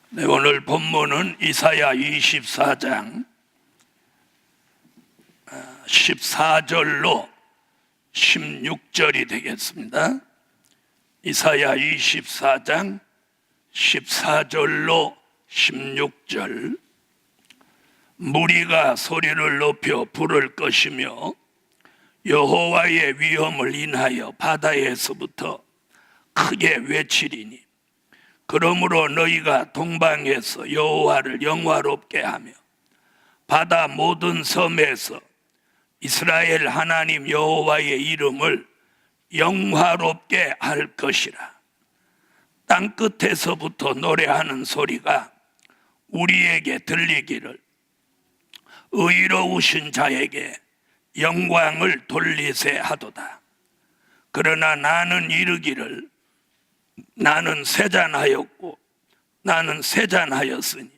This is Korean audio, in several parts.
네, 오늘 본문은 이사야 24장 14절로 16절이 되겠습니다. 이사야 24장 14절로 16절. 무리가 소리를 높여 부를 것이며 여호와의 위엄을 인하여 바다에서부터 크게 외치리니, 그러므로 너희가 동방에서 여호와를 영화롭게 하며 바다 모든 섬에서 이스라엘 하나님 여호와의 이름을 영화롭게 할 것이라. 땅끝에서부터 노래하는 소리가 우리에게 들리기를, 의로우신 자에게 영광을 돌리세 하도다. 그러나 나는 이르기를, 나는 세잔하였고 나는 세잔하였으니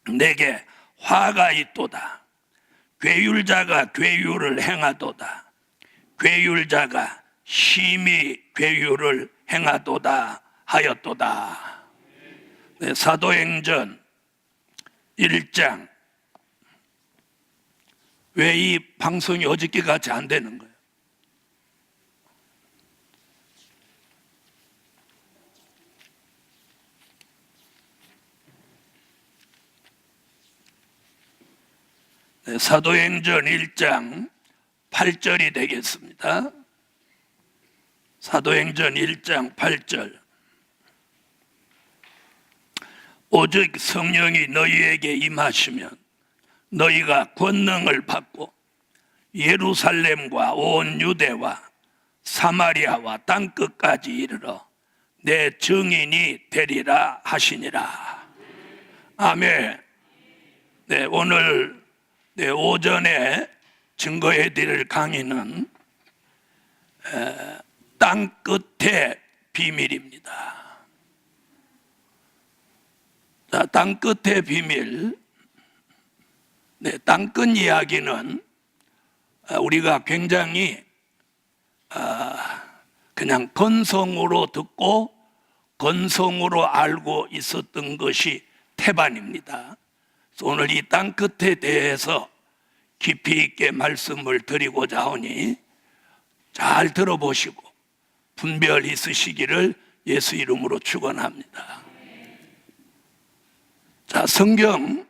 내게 화가 있도다. 괴율자가 괴율을 행하도다. 괴율자가 심히 괴율을 행하도다 하였도다. 네, 사도행전 1장. 왜 이 방송이 어저께 같이 안 되는 거예요? 네, 사도행전 1장 8절이 되겠습니다. 사도행전 1장 8절. 오직 성령이 너희에게 임하시면 너희가 권능을 받고 예루살렘과 온 유대와 사마리아와 땅끝까지 이르러 내 증인이 되리라 하시니라. 아멘. 네, 오늘 오전에 증거해 드릴 강의는 땅끝의 비밀입니다. 자, 땅끝의 비밀. 네, 땅끝 이야기는 우리가 굉장히 그냥 건성으로 듣고 건성으로 알고 있었던 것이 태반입니다. 오늘 이 땅끝에 대해서 깊이 있게 말씀을 드리고자 하니 잘 들어보시고 분별 있으시기를 예수 이름으로 축원합니다. 자, 성경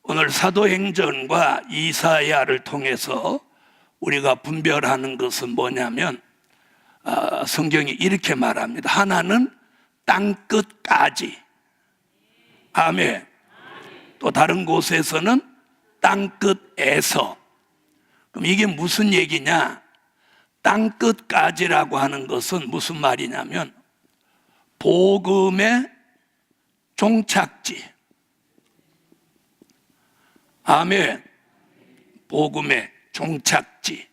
오늘 사도행전과 이사야를 통해서 우리가 분별하는 것은 뭐냐면, 성경이 이렇게 말합니다. 하나는 땅끝까지. 아멘. 또 다른 곳에서는 땅끝에서. 그럼 이게 무슨 얘기냐? 땅끝까지라고 하는 것은 무슨 말이냐면 복음의 종착지. 아멘. 복음의 종착지.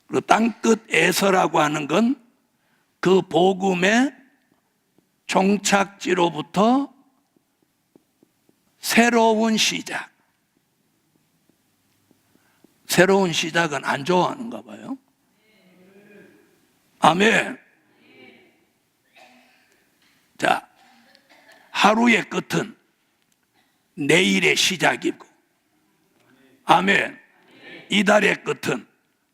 그리고 땅끝에서라고 하는 건 그 복음의 종착지로부터 새로운 시작. 새로운 시작은 안 좋아하는가 봐요. 아멘. 자, 하루의 끝은 내일의 시작이고, 아멘. 이달의 끝은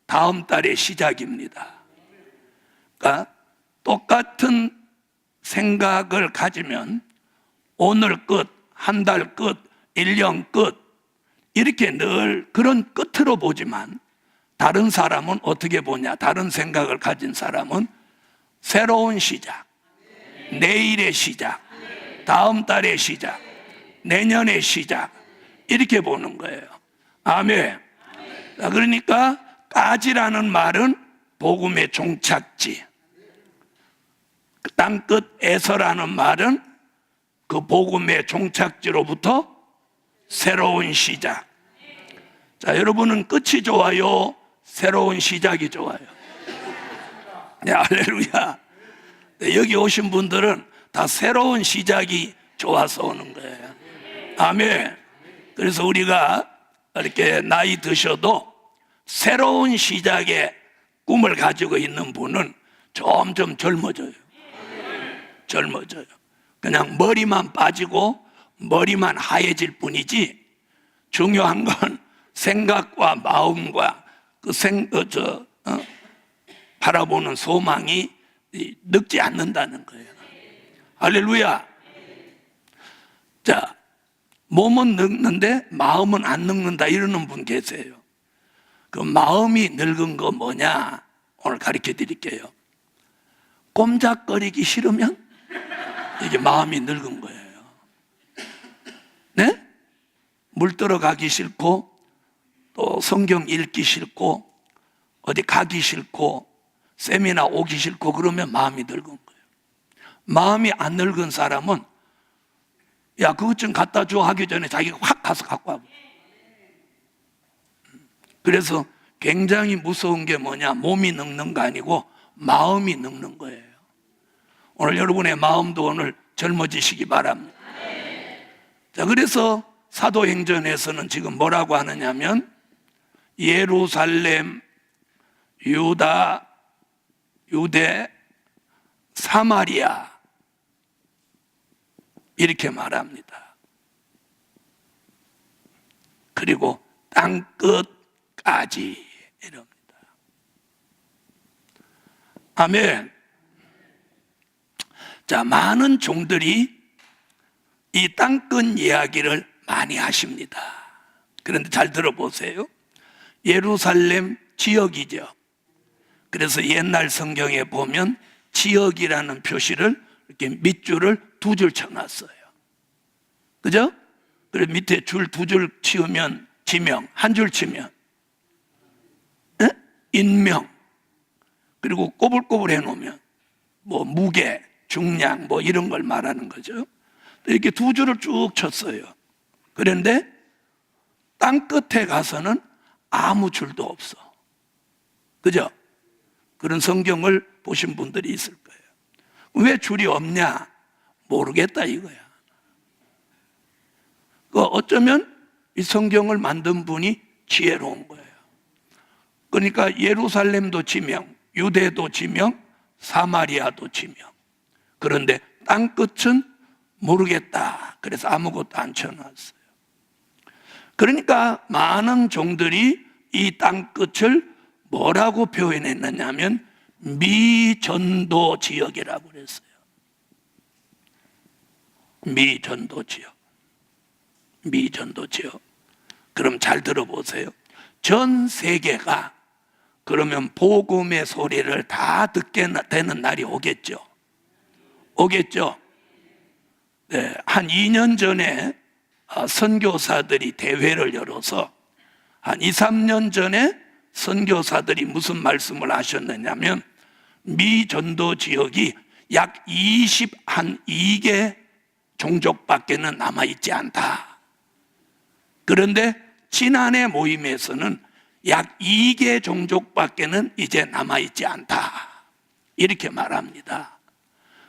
다음 달의 시작입니다. 그러니까 똑같은 생각을 가지면 오늘 끝, 한 달 끝, 1년 끝, 이렇게 늘 그런 끝으로 보지만 다른 사람은 어떻게 보냐? 다른 생각을 가진 사람은 새로운 시작, 내일의 시작, 다음 달의 시작, 내년의 시작, 이렇게 보는 거예요. 아멘. 그러니까 까지라는 말은 복음의 종착지, 땅끝에서라는 말은 그 복음의 종착지로부터 새로운 시작. 자, 여러분은 끝이 좋아요? 새로운 시작이 좋아요? 네, 할렐루야. 네, 여기 오신 분들은 다 새로운 시작이 좋아서 오는 거예요. 아멘. 그래서 우리가 이렇게 나이 드셔도 새로운 시작의 꿈을 가지고 있는 분은 점점 젊어져요. 젊어져요. 그냥 머리만 빠지고 머리만 하얘질 뿐이지, 중요한 건 생각과 마음과 바라보는 소망이 늙지 않는다는 거예요. 할렐루야. 자, 몸은 늙는데 마음은 안 늙는다 이러는 분 계세요. 그 마음이 늙은 거 뭐냐? 오늘 가르쳐 드릴게요. 꼼짝거리기 싫으면 이게 마음이 늙은 거예요. 네? 물 들어가기 싫고, 또 성경 읽기 싫고, 어디 가기 싫고, 세미나 오기 싫고, 그러면 마음이 늙은 거예요. 마음이 안 늙은 사람은 야, 그것 좀 갖다 줘 하기 전에 자기가 확 가서 갖고 와요. 그래서 굉장히 무서운 게 뭐냐? 몸이 늙는 거 아니고 마음이 늙는 거예요. 오늘 여러분의 마음도 오늘 젊어지시기 바랍니다. 자, 그래서 사도행전에서는 지금 뭐라고 하느냐면 예루살렘, 유다, 유대, 사마리아 이렇게 말합니다. 그리고 땅끝까지 이럽니다. 아멘. 자, 많은 종들이 이 땅끝 이야기를 많이 하십니다. 그런데 잘 들어보세요. 예루살렘 지역이죠. 그래서 옛날 성경에 보면 지역이라는 표시를 이렇게 밑줄을 두 줄 쳐놨어요. 그죠? 그래서 밑에 줄 두 줄 치우면 지명, 한 줄 치면 인명, 그리고 꼬불꼬불 해놓으면 뭐 무게, 중량 뭐 이런 걸 말하는 거죠. 이렇게 두 줄을 쭉 쳤어요. 그런데 땅 끝에 가서는 아무 줄도 없어. 그죠? 그런 성경을 보신 분들이 있을 거예요. 왜 줄이 없냐? 모르겠다 이거야. 어쩌면 이 성경을 만든 분이 지혜로운 거예요. 그러니까 예루살렘도 지명, 유대도 지명, 사마리아도 지명. 그런데 땅 끝은 모르겠다. 그래서 아무것도 안 쳐놨어요. 그러니까 많은 종들이 이 땅 끝을 뭐라고 표현했느냐면 미전도 지역이라고 그랬어요. 미전도 지역. 미전도 지역. 그럼 잘 들어보세요. 전 세계가 그러면 복음의 소리를 다 듣게 되는 날이 오겠죠. 오겠죠. 네, 한 2년 전에 선교사들이 대회를 열어서 한 2, 3년 전에 선교사들이 무슨 말씀을 하셨느냐면 미전도 지역이 약 22개 종족밖에는 남아있지 않다. 그런데 지난해 모임에서는 약 2개 종족밖에는 이제 남아있지 않다. 이렇게 말합니다.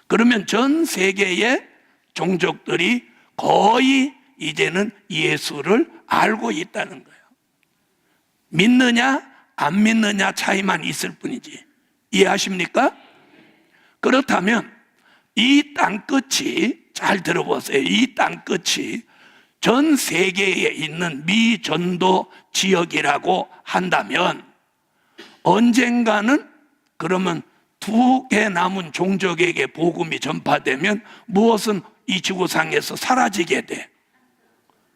그러면 전 세계의 종족들이 거의 이제는 예수를 알고 있다는 거예요. 믿느냐 안 믿느냐 차이만 있을 뿐이지. 이해하십니까? 그렇다면 이 땅끝이, 잘 들어보세요. 이 땅끝이 전 세계에 있는 미전도 지역이라고 한다면 언젠가는 그러면 2개 남은 종족에게 복음이 전파되면 무엇은 이 지구상에서 사라지게 돼.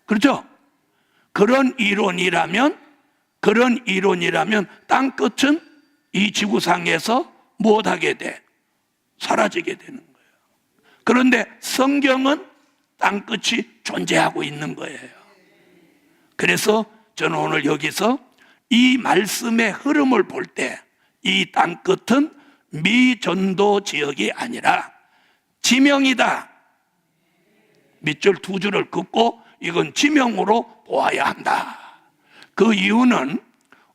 그렇죠? 그런 이론이라면 땅 끝은 이 지구상에서 무엇하게 돼? 사라지게 되는 거예요. 그런데 성경은 땅 끝이 존재하고 있는 거예요. 그래서 저는 오늘 여기서 이 말씀의 흐름을 볼 때 이 땅 끝은 미전도 지역이 아니라 지명이다. 밑줄 두 줄을 긋고 이건 지명으로 보아야 한다. 그 이유는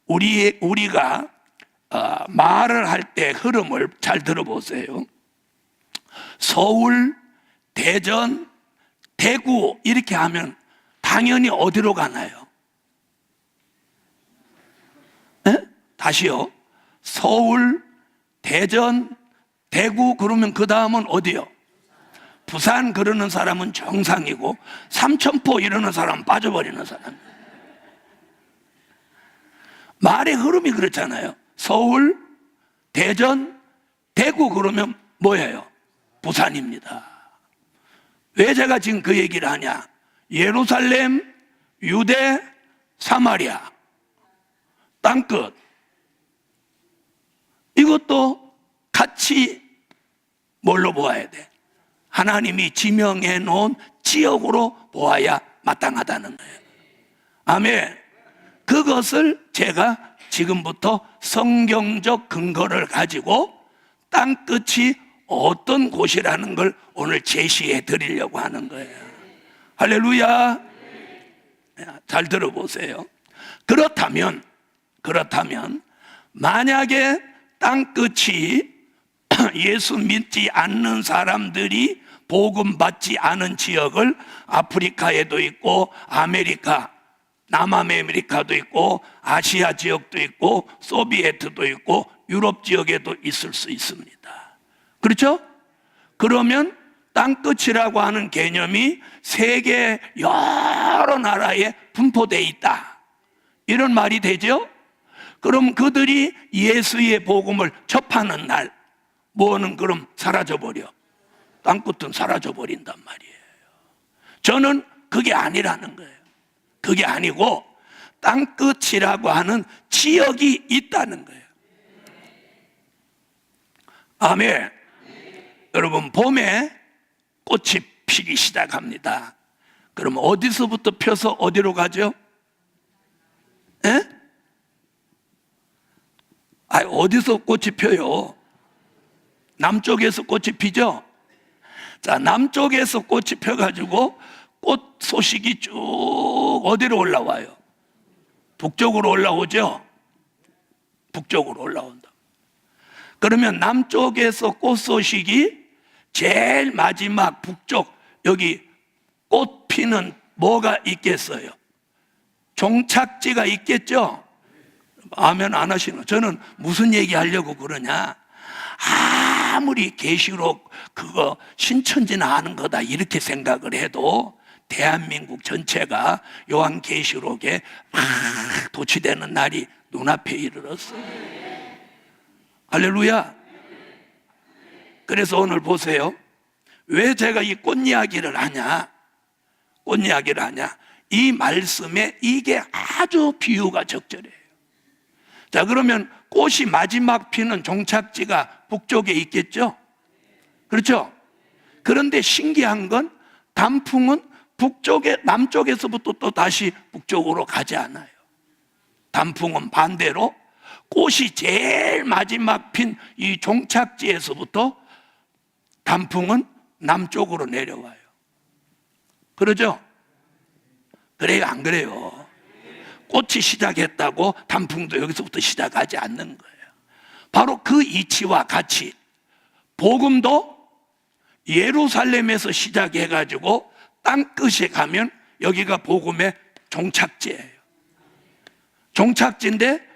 우리가 말을 할 때 흐름을 잘 들어보세요. 서울, 대전, 대구 이렇게 하면 당연히 어디로 가나요? 네? 다시요. 서울, 대전, 대구 그러면 그 다음은 어디요? 부산 그러는 사람은 정상이고 삼천포 이러는 사람은 빠져버리는 사람. 말의 흐름이 그렇잖아요. 서울, 대전, 대구 그러면 뭐예요? 부산입니다. 왜 제가 지금 그 얘기를 하냐? 예루살렘, 유대, 사마리아 땅끝, 이것도 같이 뭘로 보아야 돼? 하나님이 지명해 놓은 지역으로 보아야 마땅하다는 거예요. 아멘. 그것을 제가 지금부터 성경적 근거를 가지고 땅끝이 어떤 곳이라는 걸 오늘 제시해 드리려고 하는 거예요. 할렐루야. 잘 들어보세요. 그렇다면 만약에 땅끝이 예수 믿지 않는 사람들이 복음 받지 않은 지역을 아프리카에도 있고 아메리카, 남아메리카도 있고 아시아 지역도 있고 소비에트도 있고 유럽 지역에도 있을 수 있습니다. 그렇죠? 그러면 땅끝이라고 하는 개념이 세계 여러 나라에 분포되어 있다, 이런 말이 되죠? 그럼 그들이 예수의 복음을 접하는 날 뭐는 그럼 사라져버려? 땅끝은 사라져버린단 말이에요. 저는 그게 아니라는 거예요. 그게 아니고 땅끝이라고 하는 지역이 있다는 거예요. 아멘. 여러분, 봄에 꽃이 피기 시작합니다. 그럼 어디서부터 펴서 어디로 가죠? 에? 어디서 꽃이 펴요? 남쪽에서 꽃이 피죠? 자, 남쪽에서 꽃이 펴가지고 꽃 소식이 쭉 어디로 올라와요? 북쪽으로 올라오죠? 북쪽으로 올라온다. 그러면 남쪽에서 꽃 소식이 제일 마지막 북쪽, 여기 꽃 피는 뭐가 있겠어요? 종착지가 있겠죠? 아멘 안 하시는. 저는 무슨 얘기 하려고 그러냐? 아무리 계시록 그거 신천지나 하는 거다 이렇게 생각을 해도 대한민국 전체가 요한계시록에 도취되는 날이 눈앞에 이르렀어요. 할렐루야. 그래서 오늘 보세요. 왜 제가 이 꽃 이야기를 하냐? 꽃 이야기를 하냐? 이 말씀에 이게 아주 비유가 적절해요. 자, 그러면 꽃이 마지막 피는 종착지가 북쪽에 있겠죠? 그렇죠? 그런데 신기한 건 단풍은 남쪽에서부터 또 다시 북쪽으로 가지 않아요. 단풍은 반대로 꽃이 제일 마지막 핀 이 종착지에서부터 단풍은 남쪽으로 내려와요. 그러죠? 그래요, 안 그래요? 꽃이 시작했다고 단풍도 여기서부터 시작하지 않는 거예요. 바로 그 이치와 같이 복음도 예루살렘에서 시작해가지고 땅끝에 가면 여기가 복음의 종착지예요. 종착지인데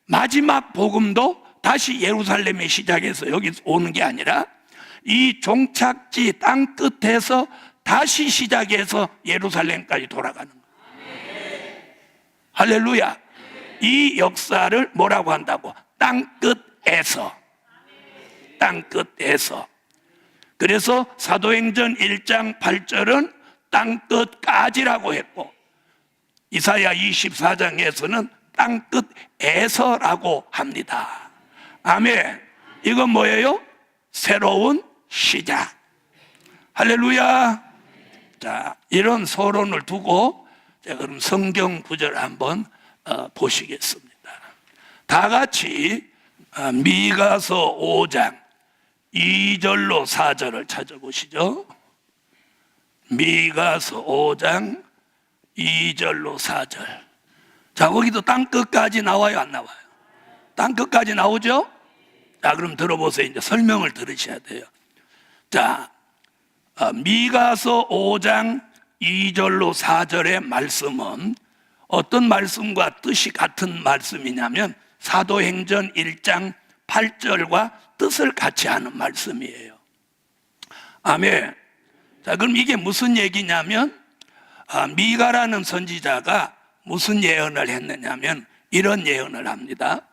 마지막 복음도 다시 예루살렘에 시작해서 여기 오는 게 아니라 이 종착지 땅끝에서 다시 시작해서 예루살렘까지 돌아가는 거예요. 할렐루야. 이 역사를 뭐라고 한다고? 땅끝에서. 땅끝에서. 그래서 사도행전 1장 8절은 땅끝까지라고 했고 이사야 24장에서는 땅끝에서라고 합니다. 아멘. 이건 뭐예요? 새로운 시작. 할렐루야. 자, 이런 서론을 두고 자, 그럼 성경 구절 한번 보시겠습니다. 다 같이 미가서 5장 2절로 4절을 찾아보시죠. 미가서 5장 2절로 4절. 자, 거기도 땅끝까지 나와요, 안 나와요? 땅끝까지 나오죠? 자, 그럼 들어보세요. 이제 설명을 들으셔야 돼요. 자, 미가서 5장 2절로 4절의 말씀은 어떤 말씀과 뜻이 같은 말씀이냐면 사도행전 1장 8절과 뜻을 같이 하는 말씀이에요. 아멘. 자, 그럼 이게 무슨 얘기냐면, 미가라는 선지자가 무슨 예언을 했느냐면 이런 예언을 합니다.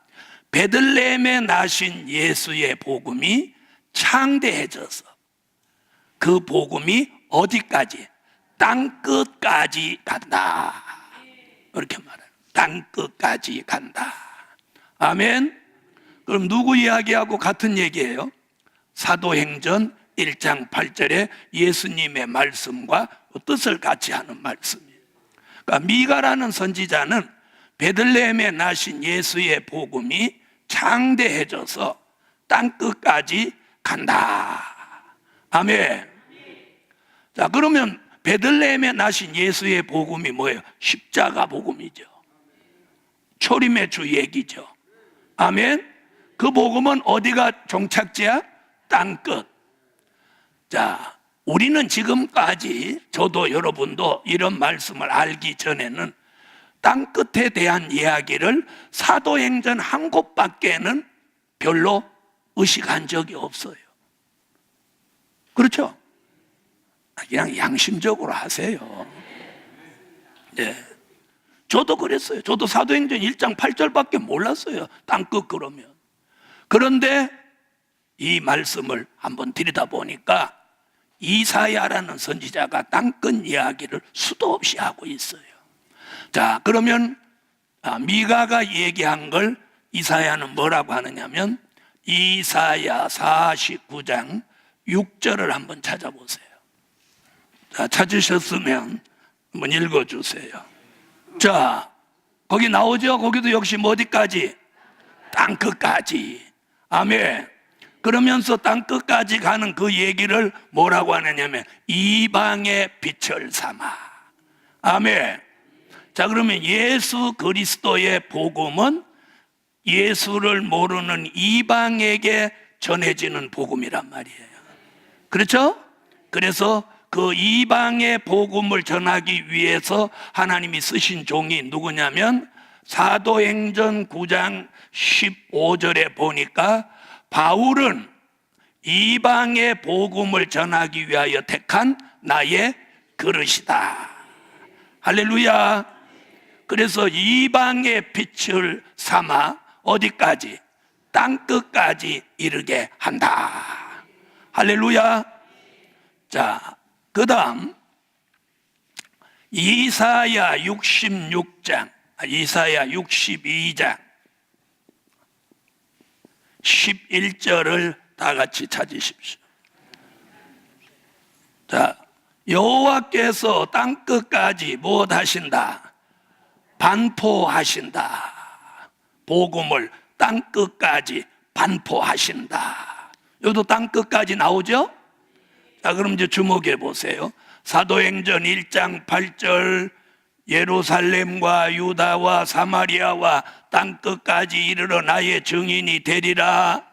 베들레헴에 나신 예수의 복음이 창대해져서 그 복음이 어디까지? 땅끝까지 간다. 이렇게 말해요. 땅끝까지 간다. 아멘. 그럼 누구 이야기하고 같은 얘기예요? 사도행전 1장 8절에 예수님의 말씀과 뜻을 같이 하는 말씀이에요. 그러니까 미가라는 선지자는 베들레헴에 나신 예수의 복음이 창대해져서 땅끝까지 간다. 아멘. 자, 그러면 베들레헴에 나신 예수의 복음이 뭐예요? 십자가 복음이죠. 초림의 주 얘기죠. 아멘. 그 복음은 어디가 종착지야? 땅끝. 자, 우리는 지금까지 저도 여러분도 이런 말씀을 알기 전에는 땅끝에 대한 이야기를 사도행전 한 곳밖에는 별로 의식한 적이 없어요. 그렇죠? 그냥 양심적으로 하세요. 네. 저도 그랬어요. 저도 사도행전 1장 8절밖에 몰랐어요. 땅끝 그러면. 그런데 이 말씀을 한번 들여다보니까 이사야라는 선지자가 땅끝 이야기를 수도 없이 하고 있어요. 자, 그러면 미가가 얘기한 걸 이사야는 뭐라고 하느냐면 이사야 49장 6절을 한번 찾아보세요. 자, 찾으셨으면 한번 읽어주세요. 자, 거기 나오죠? 거기도 역시 어디까지? 땅끝까지. 아멘. 그러면서 땅끝까지 가는 그 얘기를 뭐라고 하느냐면 이방의 빛을 삼아. 아멘. 자, 그러면 예수 그리스도의 복음은 예수를 모르는 이방에게 전해지는 복음이란 말이에요. 그렇죠? 그래서 그 이방의 복음을 전하기 위해서 하나님이 쓰신 종이 누구냐면 사도행전 9장 15절에 보니까 바울은 이방의 복음을 전하기 위하여 택한 나의 그릇이다. 할렐루야. 그래서 이방의 빛을 삼아 어디까지? 땅끝까지 이르게 한다. 할렐루야. 자, 그 다음 이사야 62장 11절을 다 같이 찾으십시오. 자, 여호와께서 땅끝까지 무엇 하신다? 반포하신다. 복음을 땅끝까지 반포하신다. 여기도 땅끝까지 나오죠? 자, 그럼 이제 주목해 보세요. 사도행전 1장 8절 예루살렘과 유다와 사마리아와 땅끝까지 이르러 나의 증인이 되리라.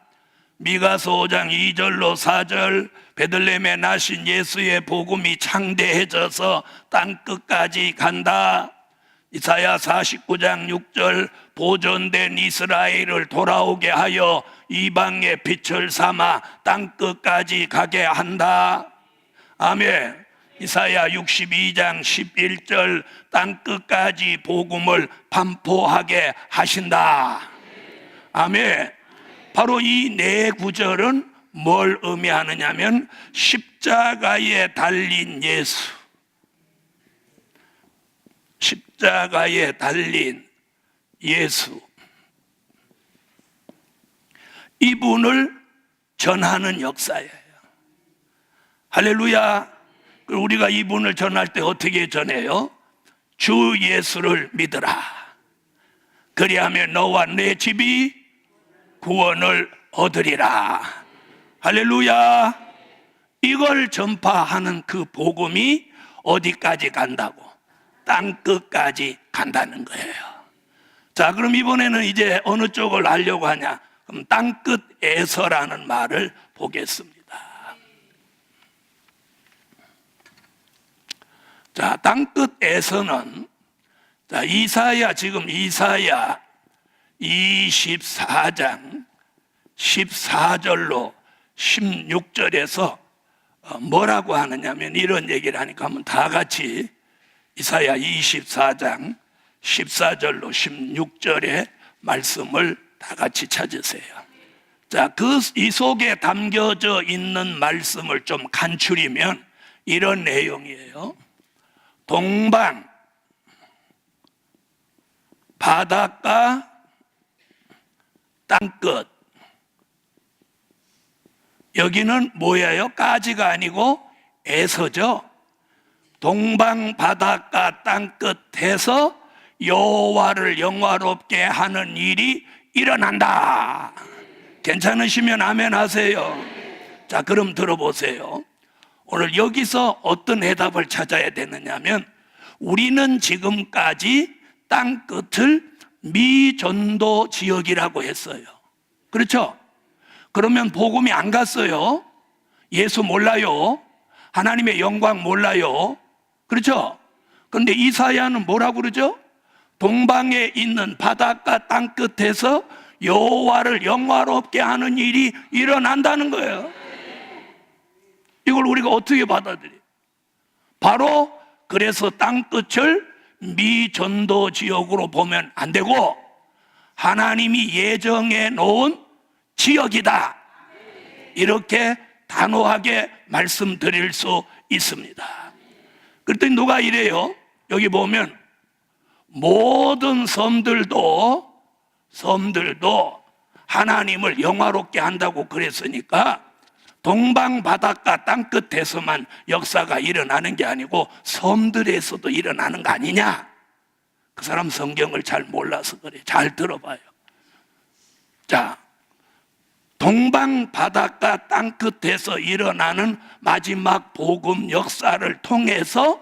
미가서 5장 2절로 4절 베들레헴에 나신 예수의 복음이 창대해져서 땅끝까지 간다. 이사야 49장 6절 보존된 이스라엘을 돌아오게 하여 이방의 빛을 삼아 땅끝까지 가게 한다. 아멘. 이사야 62장 11절 땅끝까지 복음을 반포하게 하신다. 아멘. 바로 이 네 구절은 뭘 의미하느냐면 십자가에 달린 예수, 십자가에 달린 예수, 이분을 전하는 역사예요. 할렐루야. 우리가 이분을 전할 때 어떻게 전해요? 주 예수를 믿으라. 그리하면 너와 내 집이 구원을 얻으리라. 할렐루야. 이걸 전파하는 그 복음이 어디까지 간다고? 땅끝까지 간다는 거예요. 자, 그럼 이번에는 이제 어느 쪽을 알려고 하냐? 그럼 땅끝에서라는 말을 보겠습니다. 자, 땅끝에서는 자, 지금 이사야 24장 14절로 16절에서 뭐라고 하느냐면 이런 얘기를 하니까 한번 다 같이 이사야 24장 14절로 16절의 말씀을 다 같이 찾으세요. 자, 이 속에 담겨져 있는 말씀을 좀 간추리면 이런 내용이에요. 동방, 바닷가, 땅끝. 여기는 뭐예요? 까지가 아니고 에서죠. 동방, 바닷가, 땅끝에서 여호와를 영화롭게 하는 일이 일어난다. 괜찮으시면 아멘 하세요. 자, 그럼 들어보세요. 오늘 여기서 어떤 해답을 찾아야 되느냐면, 우리는 지금까지 땅끝을 미전도 지역이라고 했어요. 그렇죠? 그러면 복음이 안 갔어요. 예수 몰라요. 하나님의 영광 몰라요. 그렇죠? 그런데 이사야는 뭐라고 그러죠? 동방에 있는 바닷가 땅끝에서 여호와를 영화롭게 하는 일이 일어난다는 거예요. 이걸 우리가 어떻게 받아들여요? 바로 그래서 땅끝을 미전도 지역으로 보면 안 되고 하나님이 예정해 놓은 지역이다, 이렇게 단호하게 말씀드릴 수 있습니다. 그랬더니 누가 이래요? 여기 보면 모든 섬들도 하나님을 영화롭게 한다고 그랬으니까 동방 바닷가 땅끝에서만 역사가 일어나는 게 아니고 섬들에서도 일어나는 거 아니냐? 그 사람 성경을 잘 몰라서 그래. 잘 들어봐요. 자, 동방 바닷가 땅끝에서 일어나는 마지막 복음 역사를 통해서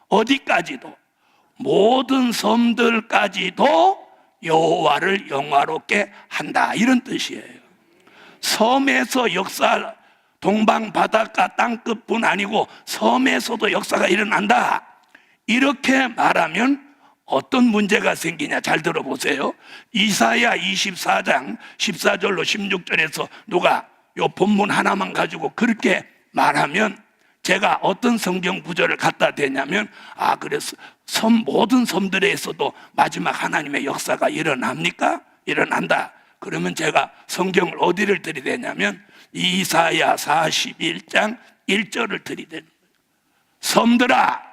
어디까지도, 모든 섬들까지도 여호와를 영화롭게 한다, 이런 뜻이에요. 섬에서 역사, 동방 바닷가 땅끝뿐 아니고 섬에서도 역사가 일어난다, 이렇게 말하면 어떤 문제가 생기냐? 잘 들어보세요. 이사야 24장 14절로 16절에서 누가 요 본문 하나만 가지고 그렇게 말하면 제가 어떤 성경 구절을 갖다 대냐면, 그래서 모든 섬들에서도 마지막 하나님의 역사가 일어납니까? 일어난다. 그러면 제가 성경을 어디를 들이대냐면 이사야 41장 1절을 들이대는 거예요. 섬들아,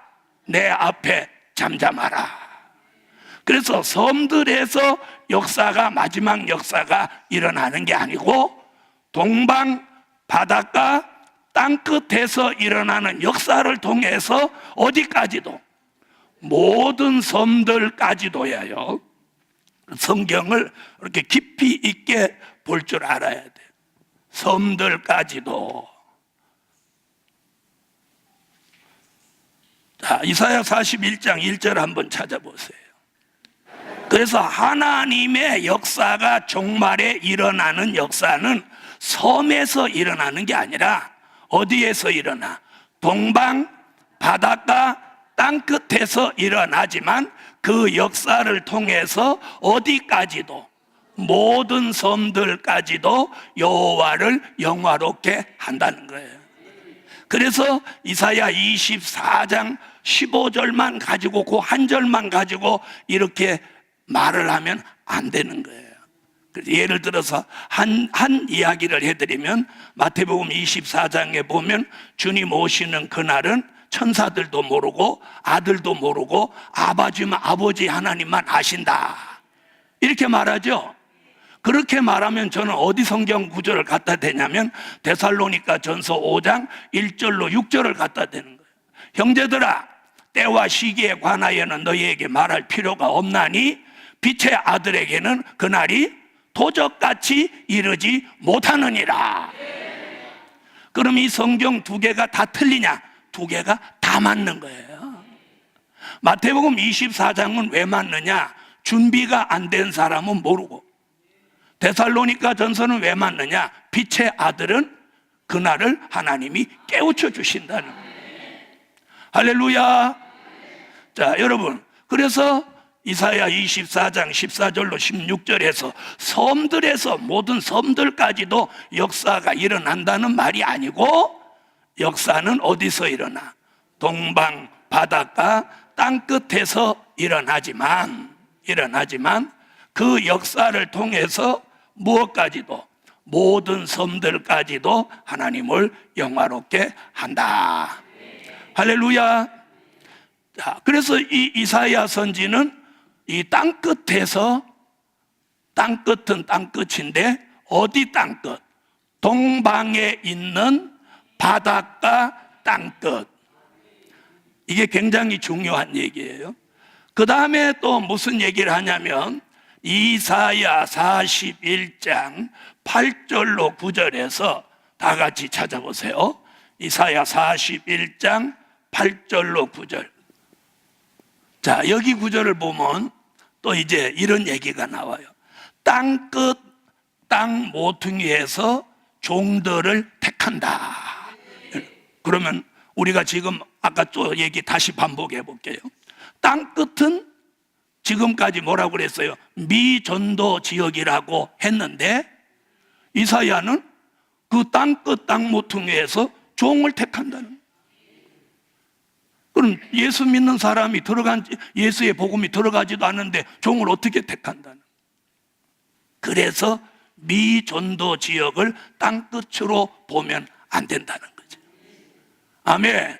내 앞에 잠잠하라. 그래서 섬들에서 역사가, 마지막 역사가 일어나는 게 아니고 동방 바닷가 땅끝에서 일어나는 역사를 통해서 어디까지도, 모든 섬들까지도야요. 성경을 이렇게 깊이 있게 볼 줄 알아야 돼요. 섬들까지도. 자, 이사야 41장 1절 한번 찾아보세요. 그래서 하나님의 역사가 종말에 일어나는 역사는 섬에서 일어나는 게 아니라 어디에서 일어나? 동방 바닷가 땅끝에서 일어나지만 그 역사를 통해서 어디까지도, 모든 섬들까지도 여호와를 영화롭게 한다는 거예요. 그래서 이사야 24장 15절만 가지고, 그 한 절만 가지고 이렇게 말을 하면 안 되는 거예요. 예를 들어서 한 이야기를 해드리면, 마태복음 24장에 보면 주님 오시는 그날은 천사들도 모르고 아들도 모르고 아버지 하나님만 아신다, 이렇게 말하죠. 그렇게 말하면 저는 어디 성경 구절을 갖다 대냐면 데살로니가 전서 5장 1절로 6절을 갖다 대는 거예요. 형제들아, 때와 시기에 관하여는 너희에게 말할 필요가 없나니 빛의 아들에게는 그날이 도적같이 이르지 못하느니라. 그럼 이 성경 두 개가 다 틀리냐? 두 개가 다 맞는 거예요. 마태복음 24장은 왜 맞느냐? 준비가 안 된 사람은 모르고. 데살로니가 전서는 왜 맞느냐? 빛의 아들은 그날을 하나님이 깨우쳐 주신다는 거예요. 할렐루야. 자, 여러분, 그래서 이사야 24장 14절로 16절에서 섬들에서 모든 섬들까지도 역사가 일어난다는 말이 아니고, 역사는 어디서 일어나? 동방 바닷가 땅끝에서 일어나지만 그 역사를 통해서 무엇까지도, 모든 섬들까지도 하나님을 영화롭게 한다. 할렐루야. 자, 그래서 이 이사야 선지는 이 땅끝에서, 땅끝은 땅끝인데 어디 땅끝? 동방에 있는 바닷가 땅끝. 이게 굉장히 중요한 얘기예요. 그 다음에 또 무슨 얘기를 하냐면 이사야 41장 8절로 9절에서 다 같이 찾아보세요. 이사야 41장 8절로 9절. 자, 여기 구절을 보면 또 이제 이런 얘기가 나와요. 땅끝 땅 모퉁이에서 종들을 택한다. 그러면 우리가 지금 아까 또 얘기 다시 반복해 볼게요. 땅끝은 지금까지 뭐라고 그랬어요? 미전도 지역이라고 했는데 이사야는 그 땅끝 땅 모퉁이에서 종을 택한다는 거예요. 그럼 예수 믿는 사람이 예수의 복음이 들어가지도 않는데 종을 어떻게 택한다는 거예요? 그래서 미전도 지역을 땅끝으로 보면 안 된다는 거죠. 아멘.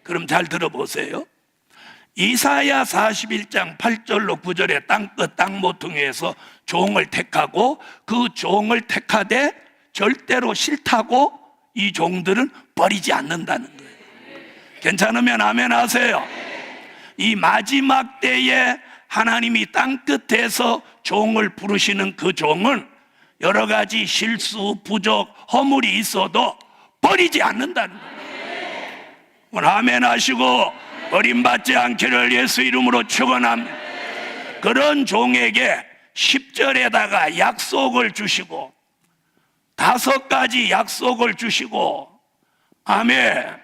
그럼 잘 들어보세요. 이사야 41장 8절로 9절에 땅끝 땅 모퉁이에서 종을 택하고 그 종을 택하되 절대로 싫다고 이 종들은 버리지 않는다는 거예요. 괜찮으면 아멘 하세요. 이 마지막 때에 하나님이 땅끝에서 종을 부르시는 그 종은 여러 가지 실수, 부족, 허물이 있어도 버리지 않는다는 거예요. 아멘 하시고 버림받지 않기를 예수 이름으로 축원합니다. 그런 종에게 10절에다가 약속을 주시고 5가지 약속을 주시고 아멘.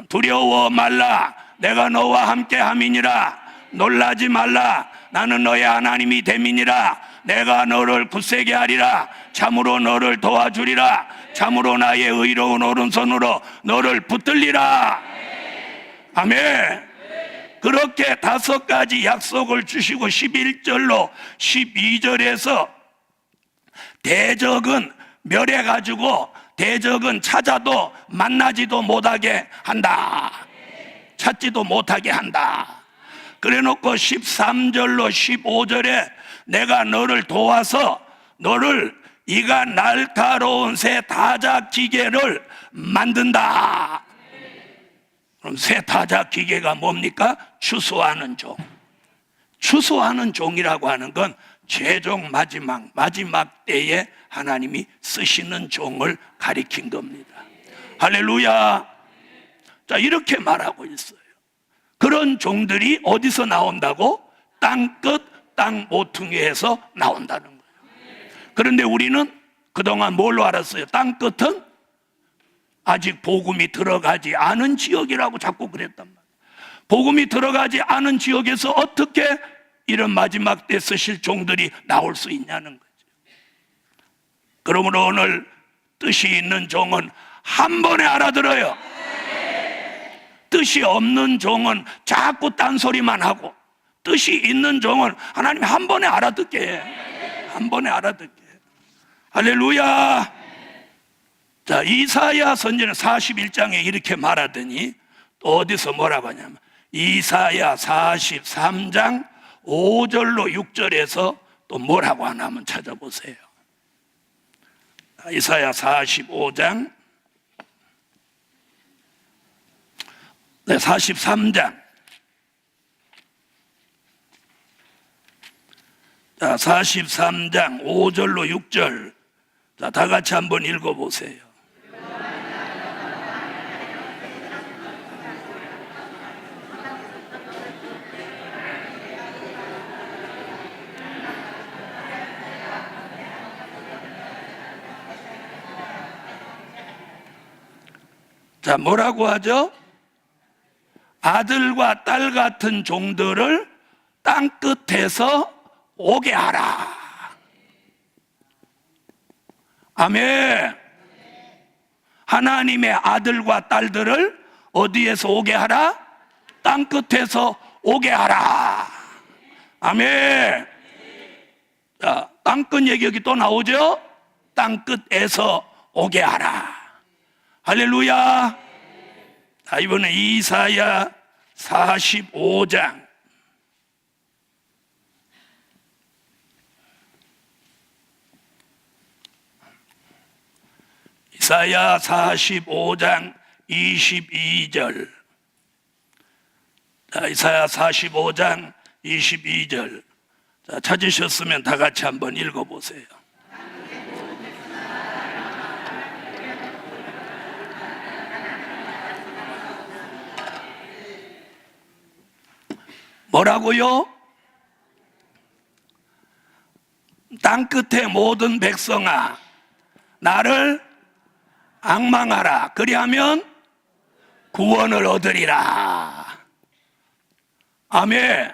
두려워 말라 내가 너와 함께 함이니라. 놀라지 말라 나는 너의 하나님이 됨이니라. 내가 너를 굳세게 하리라. 참으로 너를 도와주리라. 참으로 나의 의로운 오른손으로 너를 붙들리라. 아멘. 그렇게 5가지 약속을 주시고 11절로 12절에서 대적은 멸해가지고 대적은 찾아도 만나지도 못하게 한다. 찾지도 못하게 한다. 그래놓고 13절로 15절에 내가 너를 도와서 너를 이가 날카로운 새 타작 기계를 만든다. 그럼 새 타작 기계가 뭡니까? 추수하는 종. 추수하는 종이라고 하는 건 최종 마지막 때에 하나님이 쓰시는 종을 가리킨 겁니다. 할렐루야. 자, 이렇게 말하고 있어요. 그런 종들이 어디서 나온다고? 땅끝 땅 모퉁이에서 나온다는 거예요. 그런데 우리는 그동안 뭘로 알았어요? 땅끝은 아직 복음이 들어가지 않은 지역이라고 자꾸 그랬단 말이에요. 복음이 들어가지 않은 지역에서 어떻게 이런 마지막 때 쓰실 종들이 나올 수 있냐는 거죠. 그러므로 오늘 뜻이 있는 종은 한 번에 알아들어요. 뜻이 없는 종은 자꾸 딴소리만 하고, 뜻이 있는 종은 하나님이 한 번에 알아듣게 해. 한 번에 알아듣게 해. 할렐루야. 자, 이사야 선지는 41장에 이렇게 말하더니 또 어디서 뭐라고 하냐면 이사야 43장 5절로 6절에서 또 뭐라고 하나 한번 찾아보세요. 이사야 45장 43장 43장 5절로 6절. 자, 다 같이 한번 읽어보세요. 자, 뭐라고 하죠? 아들과 딸 같은 종들을 땅끝에서 오게 하라. 아멘. 하나님의 아들과 딸들을 어디에서 오게 하라? 땅 끝에서 오게 하라. 아멘. 자, 땅끝 얘기 여기 또 나오죠? 땅 끝에서 오게 하라. 할렐루야. 자, 이번에 이사야 45장. 이사야 45장 22절. 자, 이사야 45장 22절. 자, 찾으셨으면 다 같이 한번 읽어보세요. 뭐라고요? 땅끝의 모든 백성아, 나를 앙망하라. 그리하면 구원을 얻으리라. 아멘.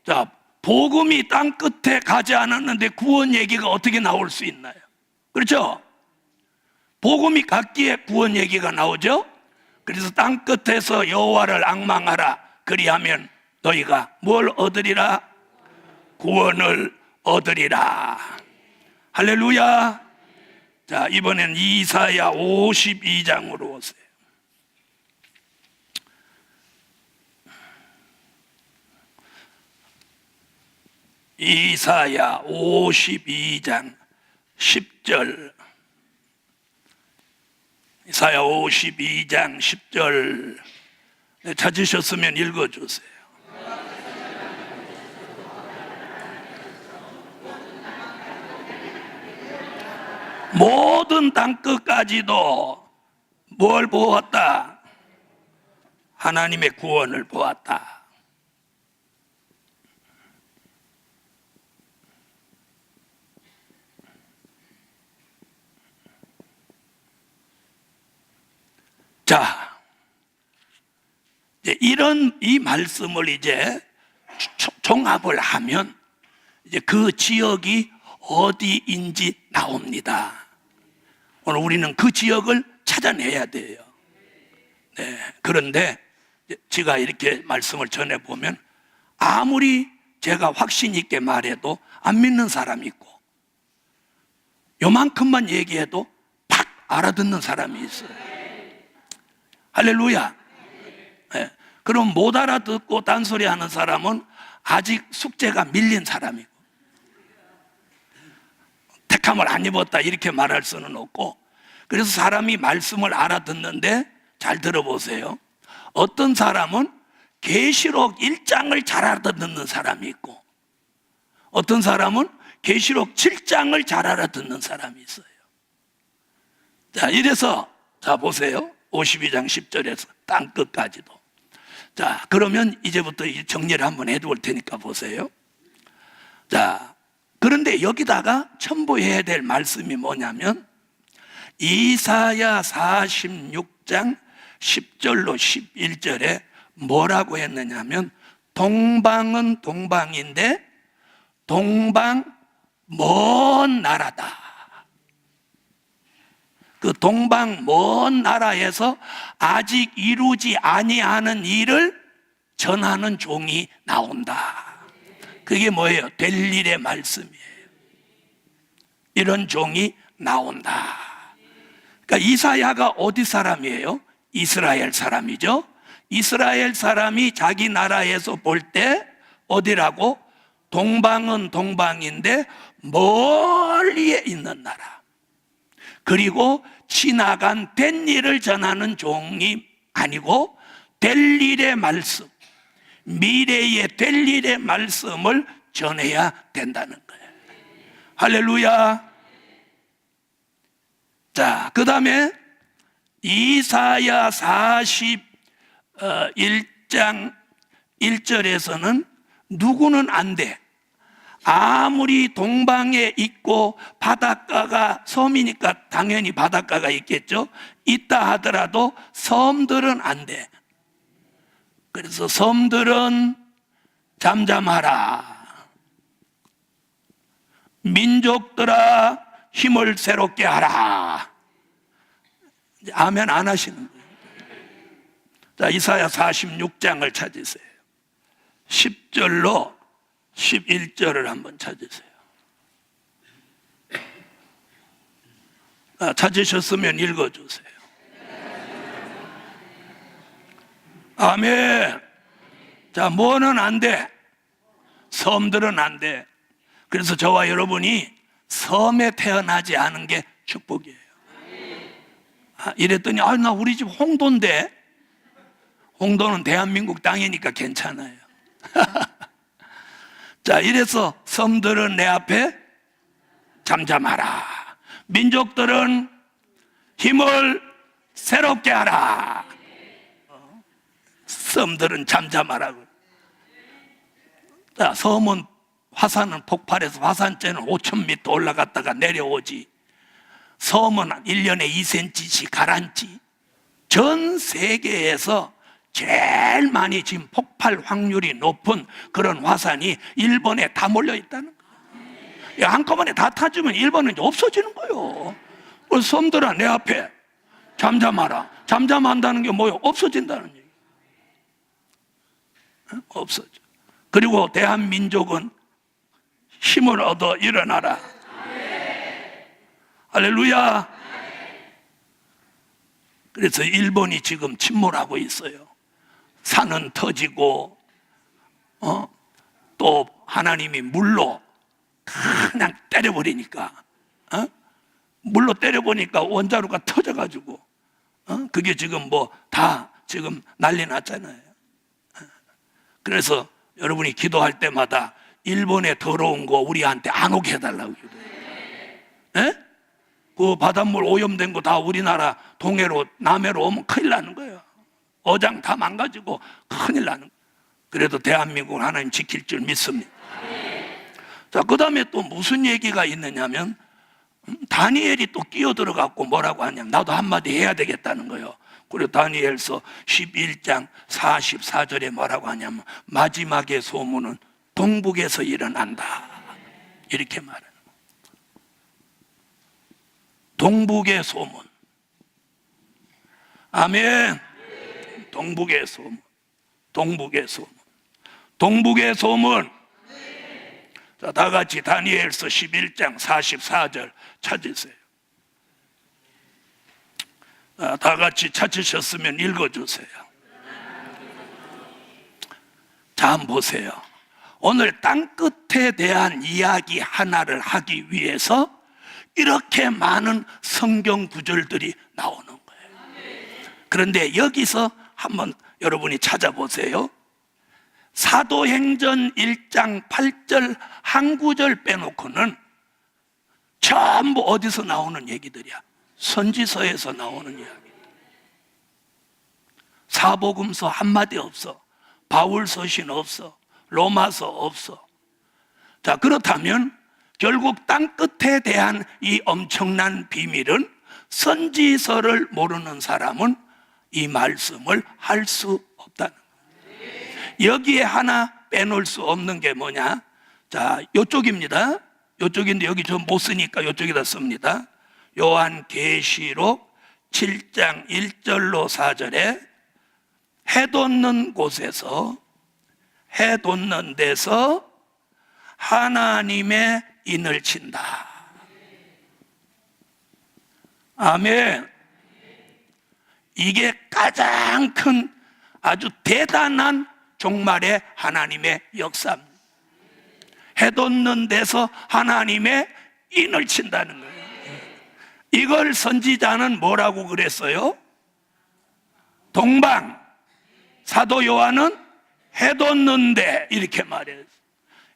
자, 복음이 땅끝에 가지 않았는데 구원 얘기가 어떻게 나올 수 있나요? 그렇죠? 복음이 갔기에 구원 얘기가 나오죠? 그래서 땅끝에서 여호와를 앙망하라. 그리하면 너희가 뭘 얻으리라? 구원을 얻으리라. 할렐루야. 자, 이번엔 이사야 52장으로 오세요. 이사야 52장 10절. 이사야 52장 10절. 찾으셨으면 읽어주세요. 모든 땅끝까지도 뭘 보았다? 하나님의 구원을 보았다. 자, 이제 이 말씀을 이제 종합을 하면 이제 그 지역이 어디인지 나옵니다. 오늘 우리는 그 지역을 찾아내야 돼요. 네, 그런데 제가 이렇게 말씀을 전해보면 아무리 제가 확신 있게 말해도 안 믿는 사람이 있고 요만큼만 얘기해도 팍 알아듣는 사람이 있어요. 할렐루야. 네, 그럼 못 알아듣고 딴소리 하는 사람은 아직 숙제가 밀린 사람이고 택함을 안 입었다 이렇게 말할 수는 없고, 그래서 사람이 말씀을 알아듣는데 잘 들어보세요. 어떤 사람은 계시록 1장을 잘 알아듣는 사람이 있고 어떤 사람은 계시록 7장을 잘 알아듣는 사람이 있어요. 자, 이래서 자 보세요. 52장 10절에서 땅끝까지도. 자, 그러면 이제부터 정리를 한번 해둘 테니까 보세요. 자, 그런데 여기다가 첨부해야 될 말씀이 뭐냐면 이사야 46장 10절로 11절에 뭐라고 했느냐면 동방은 동방인데 동방 먼 나라다. 그 동방 먼 나라에서 아직 이루지 아니하는 일을 전하는 종이 나온다. 그게 뭐예요? 될 일의 말씀이에요. 이런 종이 나온다. 그러니까 이사야가 어디 사람이에요? 이스라엘 사람이죠. 이스라엘 사람이 자기 나라에서 볼 때 어디라고? 동방은 동방인데 멀리에 있는 나라. 그리고 지나간 된 일을 전하는 종이 아니고 될 일의 말씀, 미래에 될 일의 말씀을 전해야 된다는 거예요. 할렐루야. 자, 그 다음에 이사야 41장 1절에서는 누구는 안 돼. 아무리 동방에 있고 바닷가가 섬이니까 당연히 바닷가가 있겠죠. 있다 하더라도 섬들은 안 돼. 그래서 섬들은 잠잠하라. 민족들아 힘을 새롭게 하라. 이제 아멘 안 하시는 거예요. 자, 이사야 46장을 찾으세요. 10절로 11절을 한번 찾으세요. 찾으셨으면 읽어주세요. 아멘. 자, 뭐는 안 돼? 섬들은 안 돼. 그래서 저와 여러분이 섬에 태어나지 않은 게 축복이에요. 이랬더니 나 우리 집 홍도인데. 홍도는 대한민국 땅이니까 괜찮아요. 자, 이래서 섬들은 내 앞에 잠잠하라. 민족들은 힘을 새롭게 하라. 섬들은 잠잠하라고. 자, 섬은 화산은 폭발해서 화산재는 5,000m 올라갔다가 내려오지. 섬은 1년에 2cm씩 가라앉지. 전 세계에서 제일 많이 지금 폭발 확률이 높은 그런 화산이 일본에 다 몰려 있다는 거예요. 한꺼번에 다 타주면 일본은 이제 없어지는 거예요. 섬들아 내 앞에 잠잠하라. 잠잠한다는 게 뭐예요? 없어진다는 얘기. 없어져. 그리고 대한민족은 힘을 얻어 일어나라. 할렐루야. 그래서 일본이 지금 침몰하고 있어요. 산은 터지고 또 하나님이 물로 그냥 때려버리니까 물로 때려보니까 원자로가 터져가지고 그게 지금 뭐 다 지금 난리 났잖아요. 그래서 여러분이 기도할 때마다 일본에 더러운 거 우리한테 안 오게 해달라고 기도해요. 그 바닷물 오염된 거 다 우리나라 동해로 남해로 오면 큰일 나는 거예요. 어장 다 망가지고 큰일 나는 거예요. 그래도 대한민국은 하나님 지킬 줄 믿습니다. 자, 그 다음에 또 무슨 얘기가 있느냐면 다니엘이 또 끼어들어갖고 뭐라고 하냐면 나도 한마디 해야 되겠다는 거예요. 그리고 다니엘서 11장 44절에 뭐라고 하냐면 마지막의 소문은 동북에서 일어난다. 이렇게 말해요. 동북의 소문. 아멘. 동북의 소문. 동북의 소문. 동북의 소문. 자, 다 같이 다니엘서 11장 44절 찾으세요. 자, 다 같이 찾으셨으면 읽어주세요. 자, 한번 보세요. 오늘 땅끝에 대한 이야기 하나를 하기 위해서 이렇게 많은 성경 구절들이 나오는 거예요. 그런데 여기서 한번 여러분이 찾아보세요. 사도행전 1장 8절 한 구절 빼놓고는 전부 어디서 나오는 얘기들이야? 선지서에서 나오는 이야기. 사복음서 한마디 없어. 바울서신 없어. 로마서 없어. 자, 그렇다면 결국 땅끝에 대한 이 엄청난 비밀은 선지서를 모르는 사람은 이 말씀을 할 수 없다는 거예요. 여기에 하나 빼놓을 수 없는 게 뭐냐? 자, 요쪽입니다. 요쪽인데 여기 좀 못 쓰니까 요쪽에다 씁니다. 요한계시록 7장 1절로 4절에 해 돋는 곳에서 해 돋는 데서 하나님의 인을 친다. 아멘. 이게 가장 큰 아주 대단한 종말의 하나님의 역사입니다. 해 돋는 데서 하나님의 인을 친다는 거예요. 이걸 선지자는 뭐라고 그랬어요? 동방. 사도 요한은 해 돋는데 이렇게 말해요.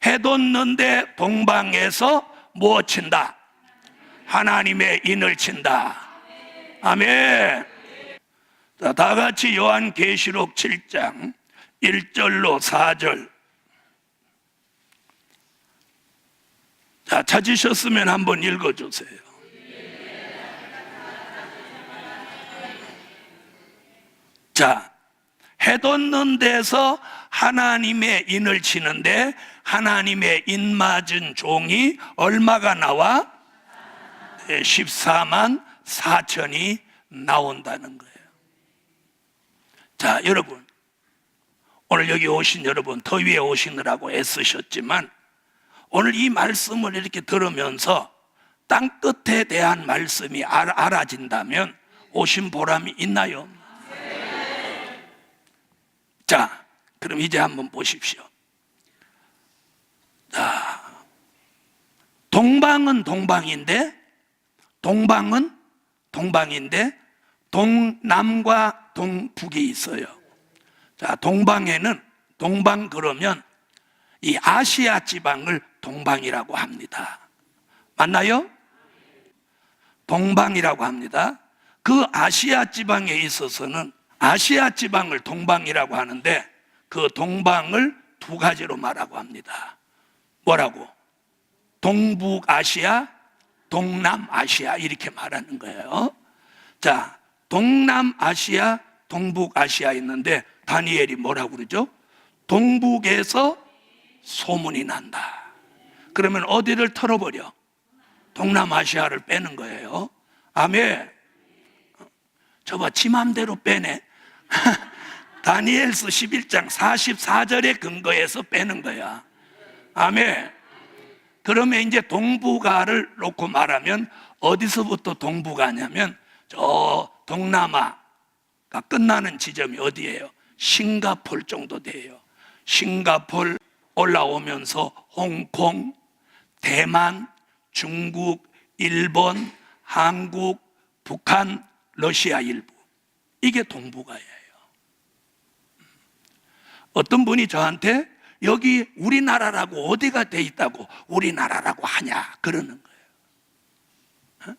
해 돋는데 동방에서 뭐 친다? 하나님의 인을 친다. 아멘. 자, 다 같이 요한계시록 7장 1절로 4절. 자, 찾으셨으면 한번 읽어주세요. 자, 해 돋는 데서 하나님의 인을 치는데 하나님의 인 맞은 종이 얼마가 나와? 14만 4천이 나온다는 거예요. 자, 여러분, 오늘 여기 오신 여러분, 더위에 오시느라고 애쓰셨지만 오늘 이 말씀을 이렇게 들으면서 땅끝에 대한 말씀이 알아진다면 오신 보람이 있나요? 자, 그럼 이제 한번 보십시오. 자, 동방은 동방인데 동남과 동북이 있어요. 자, 동방에는 동방 그러면 이 아시아 지방을 동방이라고 합니다. 맞나요? 동방이라고 합니다. 그 아시아 지방에 있어서는 아시아 지방을 동방이라고 하는데 그 동방을 두 가지로 말하고 합니다. 뭐라고? 동북아시아, 동남아시아 이렇게 말하는 거예요. 자, 동남아시아, 동북아시아 있는데 다니엘이 뭐라고 그러죠? 동북에서 소문이 난다. 그러면 어디를 털어버려? 동남아시아를 빼는 거예요. 아멘. 저봐, 지 맘대로 빼네. 다니엘서 11장 44절의 근거에서 빼는 거야. 아멘. 그러면 이제 동북아를 놓고 말하면 어디서부터 동북아냐면 저 동남아가 끝나는 지점이 어디예요? 싱가폴 정도 돼요. 싱가폴 올라오면서 홍콩, 대만, 중국, 일본, 한국, 북한, 러시아 일부. 이게 동북아예요. 어떤 분이 저한테 여기 우리나라라고 어디가 돼 있다고 우리나라라고 하냐 그러는 거예요.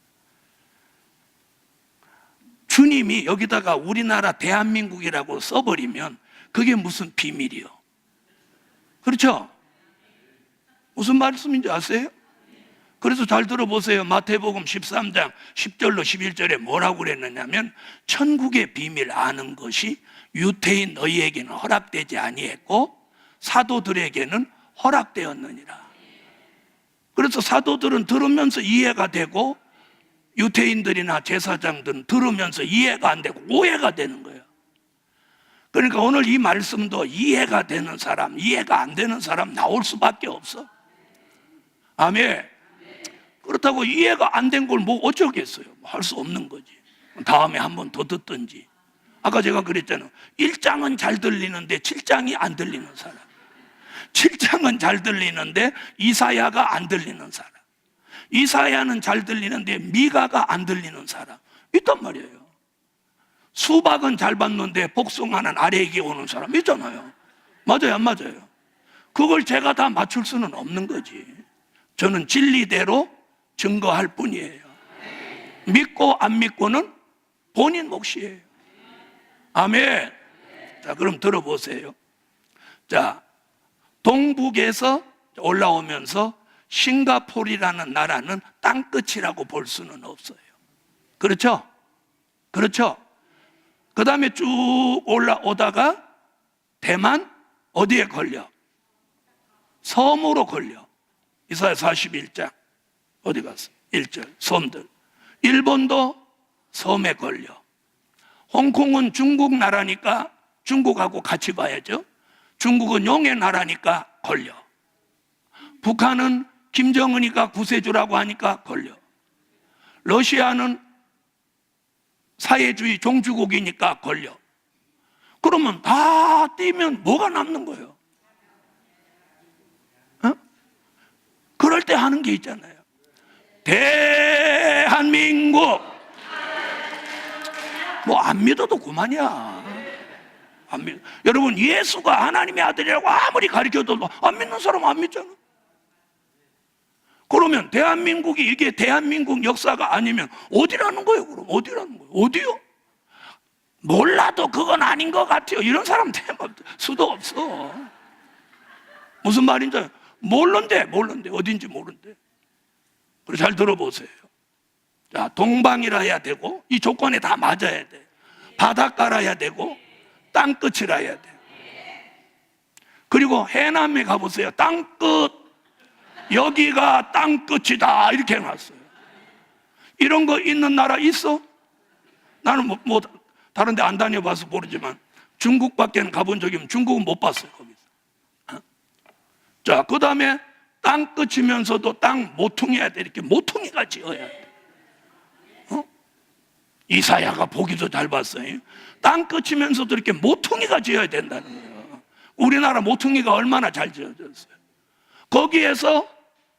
주님이 여기다가 우리나라 대한민국이라고 써버리면 그게 무슨 비밀이요? 그렇죠? 무슨 말씀인지 아세요? 그래서 잘 들어보세요. 마태복음 13장 10절로 11절에 뭐라고 그랬느냐면 천국의 비밀 아는 것이 유태인 너희에게는 허락되지 아니했고 사도들에게는 허락되었느니라. 그래서 사도들은 들으면서 이해가 되고 유태인들이나 제사장들은 들으면서 이해가 안 되고 오해가 되는 거예요. 그러니까 오늘 이 말씀도 이해가 되는 사람, 이해가 안 되는 사람 나올 수밖에 없어. 아멘. 그렇다고 이해가 안 된 걸 뭐 어쩌겠어요. 할 수 없는 거지. 다음에 한 번 더 듣든지. 아까 제가 그랬잖아요. 1장은 잘 들리는데 7장이 안 들리는 사람. 7장은 잘 들리는데 이사야가 안 들리는 사람. 이사야는 잘 들리는데 미가가 안 들리는 사람. 있단 말이에요. 수박은 잘 받는데 복숭아는 아래에게 오는 사람 있잖아요. 맞아요, 안 맞아요? 그걸 제가 다 맞출 수는 없는 거지. 저는 진리대로 증거할 뿐이에요. 믿고 안 믿고는 본인 몫이에요. 아멘. 자, 그럼 들어보세요. 자, 동북에서 올라오면서 싱가폴이라는 나라는 땅끝이라고 볼 수는 없어요. 그렇죠? 그렇죠? 그 다음에 쭉 올라오다가 대만 어디에 걸려? 섬으로 걸려. 이사야 41장 어디 갔어? 1절 섬들. 일본도 섬에 걸려. 홍콩은 중국 나라니까 중국하고 같이 봐야죠. 중국은 용의 나라니까 걸려. 북한은 김정은이가 구세주라고 하니까 걸려. 러시아는 사회주의 종주국이니까 걸려. 그러면 다 띄면 뭐가 남는 거예요? 그럴 때 하는 게 있잖아요. 대한민국. 뭐 안 믿어도 그만이야. 안 믿. 여러분, 예수가 하나님의 아들이라고 아무리 가르쳐도 안 믿는 사람은 안 믿잖아. 그러면 대한민국이 이게 대한민국 역사가 아니면 어디라는 거예요? 그럼 어디라는 거예요? 어디요? 몰라도 그건 아닌 것 같아요. 이런 사람 수도 없어. 무슨 말인지 모르는데 어딘지 모르는데. 그래, 잘 들어보세요. 자, 동방이라 해야 되고 이 조건에 다 맞아야 돼. 바닷가라야 되고 땅끝이라 해야 돼. 그리고 해남에 가보세요. 땅끝, 여기가 땅끝이다 이렇게 해놨어요. 이런 거 있는 나라 있어? 나는 뭐 다른 데 안 다녀봐서 모르지만 중국밖에 가본 적이 없으면 중국은 못 봤어요, 거기서. 자, 그 다음에 땅 끝이면서도 땅 모퉁이야 돼. 이렇게 모퉁이가 지어야 돼. 이사야가 보기도 잘 봤어요. 땅 끝이면서도 이렇게 모퉁이가 지어야 된다는 거예요. 우리나라 모퉁이가 얼마나 잘 지어졌어요. 거기에서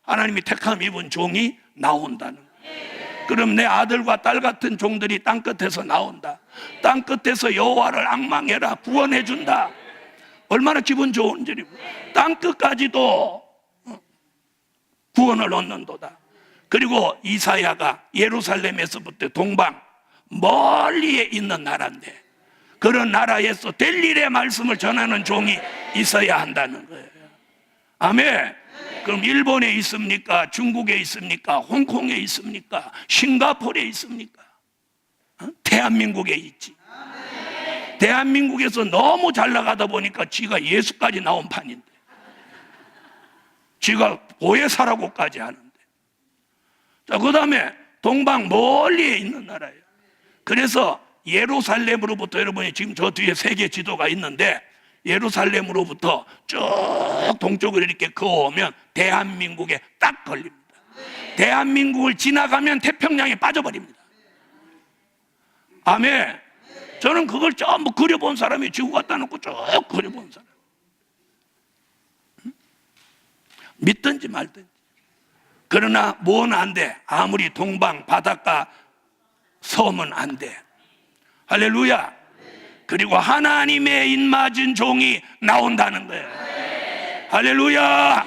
하나님이 택함 입은 종이 나온다는 거예요. 그럼 내 아들과 딸 같은 종들이 땅 끝에서 나온다. 땅 끝에서 여호와를 앙망해라, 구원해 준다. 얼마나 기분 좋은 일이고, 땅 끝까지도 구원을 얻는도다. 그리고 이사야가 예루살렘에서부터 동방 멀리에 있는 나라인데, 그런 나라에서 될 일의 말씀을 전하는 종이 있어야 한다는 거예요. 아멘. 그럼 일본에 있습니까? 중국에 있습니까? 홍콩에 있습니까? 싱가포르에 있습니까? 대한민국에 있지. 대한민국에서 너무 잘 나가다 보니까 지가 예수까지 나온 판인데, 지가 보혜사라고까지 하는데. 자, 그 다음에 동방 멀리에 있는 나라예요. 그래서 예루살렘으로부터, 여러분이 지금 저 뒤에 세계 지도가 있는데, 예루살렘으로부터 쭉 동쪽으로 이렇게 그어오면 대한민국에 딱 걸립니다. 대한민국을 지나가면 태평양에 빠져버립니다. 아멘. 저는 그걸 전부 그려본 사람이, 지구 갖다 놓고 쭉 그려본 사람. 믿든지 말든지. 그러나 뭐는 안 돼. 아무리 동방 바닷가 섬은 안 돼. 할렐루야. 그리고 하나님의 입맞은 종이 나온다는 거예요. 할렐루야.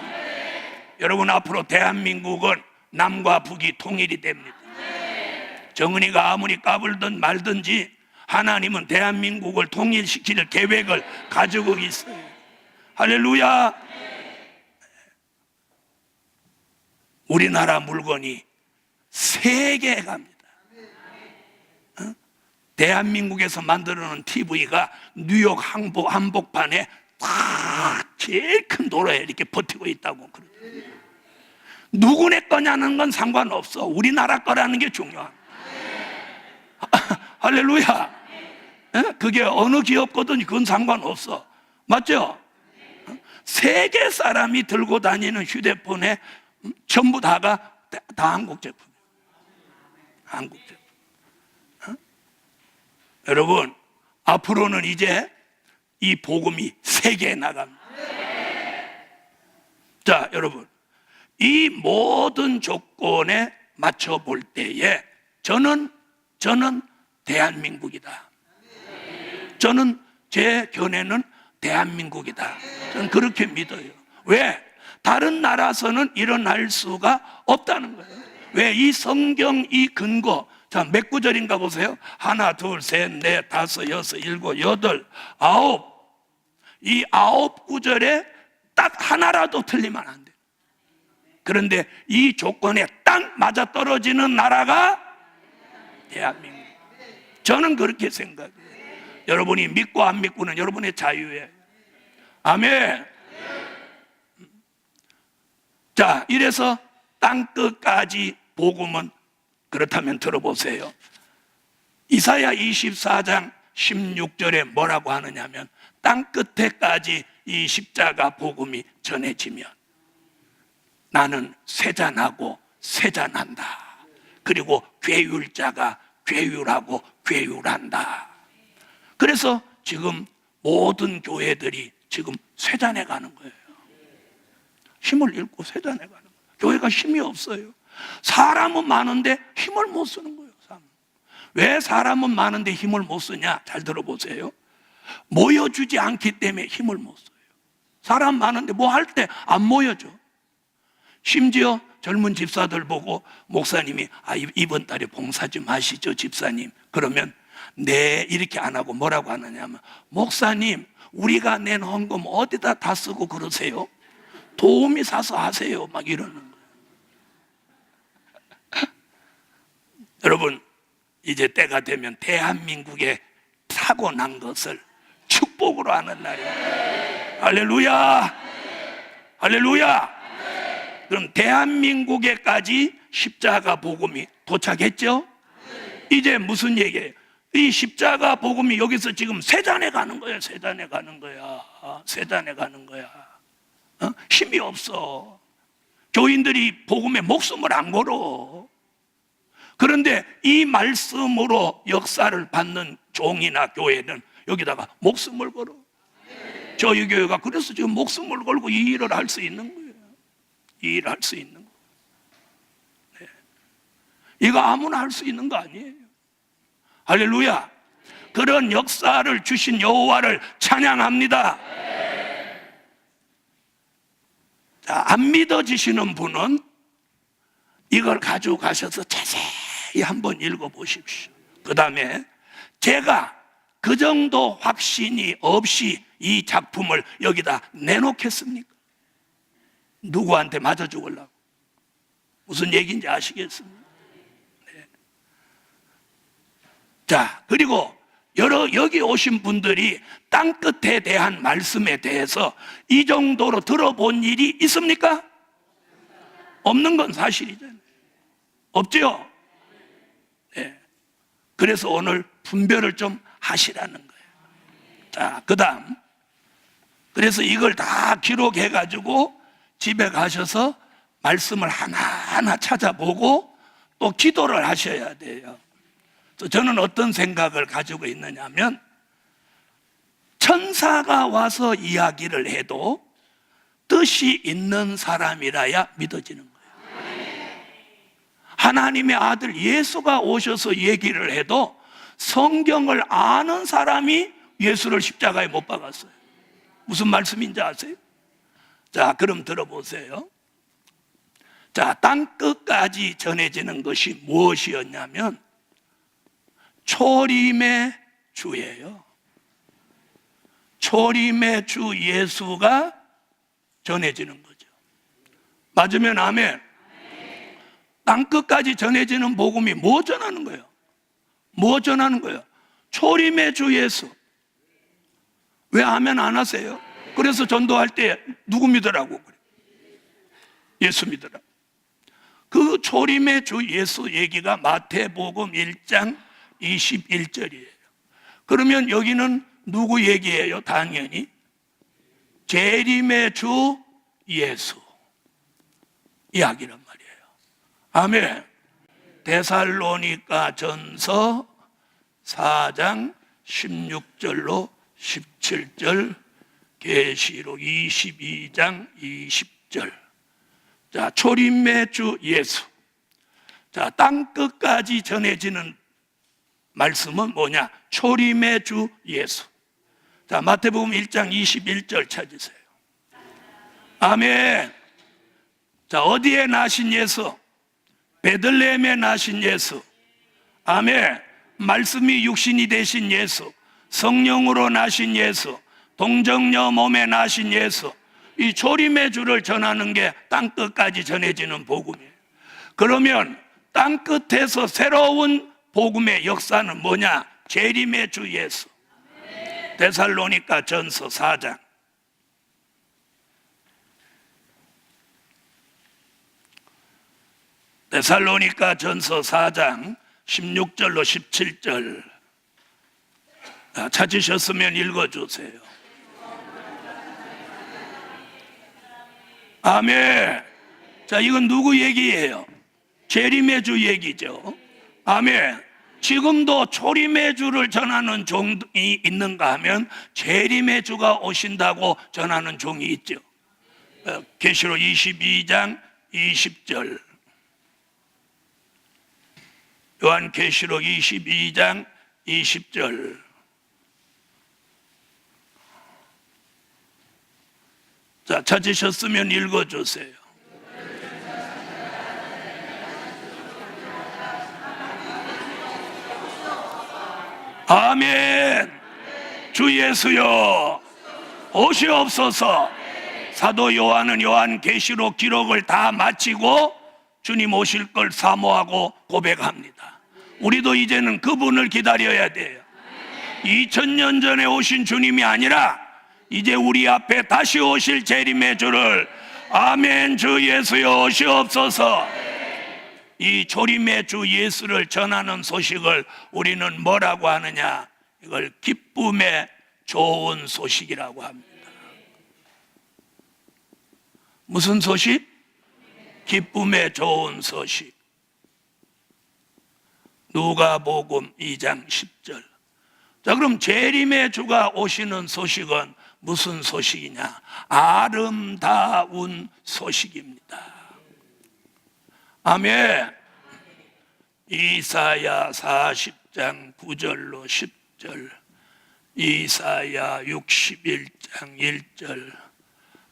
여러분, 앞으로 대한민국은 남과 북이 통일이 됩니다. 정은이가 아무리 까불든 말든지 하나님은 대한민국을 통일시킬 계획을 가지고 있어요. 할렐루야. 우리나라 물건이 세계에 갑니다. 대한민국에서 만들어놓은 TV가 뉴욕 한복판에 딱 제일 큰 도로에 이렇게 버티고 있다고 그러죠. 누구네 거냐는 건 상관없어. 우리나라 거라는 게 중요한. 할렐루야. 그게 어느 기업 거든 그건 상관없어. 맞죠? 세계 사람이 들고 다니는 휴대폰에 전부 다가 다 한국 제품이에요. 한국 제품. 여러분, 앞으로는 이제 이 복음이 세계에 나갑니다. 자, 여러분, 이 모든 조건에 맞춰 볼 때에 저는 대한민국이다. 저는 제 견해는 대한민국이다. 저는 그렇게 믿어요. 왜? 다른 나라에서는 일어날 수가 없다는 거예요. 왜? 이 성경 이 근거, 자, 몇 구절인가 보세요. 하나, 둘, 셋, 넷, 다섯, 여섯, 일곱, 여덟, 아홉. 이 9구절에 딱 하나라도 틀리면 안 돼요. 그런데 이 조건에 딱 맞아 떨어지는 나라가 대한민국. 저는 그렇게 생각해요. 여러분이 믿고 안 믿고는 여러분의 자유예요. 아멘. 자, 이래서 땅끝까지 복음은, 그렇다면 들어보세요. 이사야 24장 16절에 뭐라고 하느냐면, 땅끝에까지 이 십자가 복음이 전해지면 나는 세잔하고 세잔한다. 그리고 괴율자가 괴율하고 괴율한다. 그래서 지금 모든 교회들이 지금 세잔해 가는 거예요. 힘을 잃고 세잔해 가는 거예요. 교회가 힘이 없어요. 사람은 많은데 힘을 못 쓰는 거예요. 왜 사람은 많은데 힘을 못 쓰냐? 잘 들어보세요. 모여주지 않기 때문에 힘을 못 써요. 사람 많은데 뭐 할 때 안 모여줘. 심지어 젊은 집사들 보고 목사님이 이번 달에 봉사 좀 하시죠, 집사님. 그러면 네, 이렇게 안 하고 뭐라고 하느냐면, 목사님, 우리가 낸 헌금 어디다 다 쓰고 그러세요? 도우미 사서 하세요. 막 이러는 거예요. 여러분, 이제 때가 되면 대한민국에 타고난 것을 축복으로 하는 날이에요. 할렐루야. 할렐루야. 그럼 대한민국에까지 십자가 복음이 도착했죠? 이제 무슨 얘기예요? 이 십자가 복음이 여기서 지금 세잔에 가는 거야. 세잔에 가는 거야. 세잔에 가는 거야. 힘이 없어. 교인들이 복음에 목숨을 안 걸어. 그런데 이 말씀으로 역사를 받는 종이나 교회는 여기다가 목숨을 걸어. 저희 교회가 그래서 지금 목숨을 걸고 이 일을 할 수 있는 거예요. 이 일을 할 수 있는 거예요. 네. 이거 아무나 할 수 있는 거 아니에요. 할렐루야. 그런 역사를 주신 여호와를 찬양합니다. 자, 안 믿어지시는 분은 이걸 가지고 가셔서 자세히 한번 읽어보십시오. 그 다음에 제가 그 정도 확신이 없이 이 작품을 여기다 내놓겠습니까? 누구한테 맞아 죽으려고? 무슨 얘기인지 아시겠습니까? 네. 자, 그리고 여기 오신 분들이 땅끝에 대한 말씀에 대해서 이 정도로 들어본 일이 있습니까? 없는 건 사실이잖아요. 없죠? 네. 그래서 오늘 분별을 좀 하시라는 거예요. 자, 그 다음. 그래서 이걸 다 기록해가지고 집에 가셔서 말씀을 하나하나 찾아보고 또 기도를 하셔야 돼요. 저는 어떤 생각을 가지고 있느냐면, 천사가 와서 이야기를 해도 뜻이 있는 사람이라야 믿어지는 거예요. 하나님의 아들 예수가 오셔서 얘기를 해도 성경을 아는 사람이 예수를 십자가에 못 박았어요. 무슨 말씀인지 아세요? 자, 그럼 들어보세요. 자, 땅끝까지 전해지는 것이 무엇이었냐면 초림의 주예요. 초림의 주 예수가 전해지는 거죠. 맞으면 아멘. 땅끝까지 전해지는 복음이 뭐 전하는 거예요? 뭐 전하는 거예요? 초림의 주 예수. 왜 아멘 안 하세요? 그래서 전도할 때 누구 믿으라고 그래? 예수 믿으라. 그 초림의 주 예수 얘기가 마태복음 1장 21절이에요. 그러면 여기는 누구 얘기예요? 당연히 재림의 주 예수 이야기란 말이에요. 아멘. 데살로니가 전서 4장 16절로 17절, 계시록 22장 20절. 자, 초림의 주 예수. 자, 땅끝까지 전해지는 말씀은 뭐냐? 초림의 주 예수. 자, 마태복음 1장 21절 찾으세요. 아멘. 자, 어디에 나신 예수? 베들레헴에 나신 예수. 아멘. 말씀이 육신이 되신 예수, 성령으로 나신 예수, 동정녀 몸에 나신 예수. 이 초림의 주를 전하는 게 땅끝까지 전해지는 복음이에요. 그러면 땅끝에서 새로운 복음의 역사는 뭐냐? 재림의 주 예수. 데살로니가 전서 4장. 데살로니가 전서 4장 16절로 17절. 찾으셨으면 읽어주세요. 아멘. 자, 이건 누구 얘기예요? 재림의 주 얘기죠. 아멘. 지금도 초림의 주를 전하는 종이 있는가 하면 재림의 주가 오신다고 전하는 종이 있죠. 계시록 22장 20절. 요한계시록 22장 20절. 자, 찾으셨으면 읽어주세요. 아멘. 주 예수여 오시옵소서. 사도 요한은 요한계시록 기록을 다 마치고 주님 오실 걸 사모하고 고백합니다. 우리도 이제는 그분을 기다려야 돼요. 2000년 전에 오신 주님이 아니라 이제 우리 앞에 다시 오실 재림의 주를, 아멘, 주 예수여 오시옵소서. 이 조림의 주 예수를 전하는 소식을 우리는 뭐라고 하느냐? 이걸 기쁨의 좋은 소식이라고 합니다. 무슨 소식? 기쁨의 좋은 소식. 누가복음 2장 10절. 자, 그럼 재림의 주가 오시는 소식은 무슨 소식이냐? 아름다운 소식입니다. 아멘. 이사야 40장 9절로 10절, 이사야 61장 1절,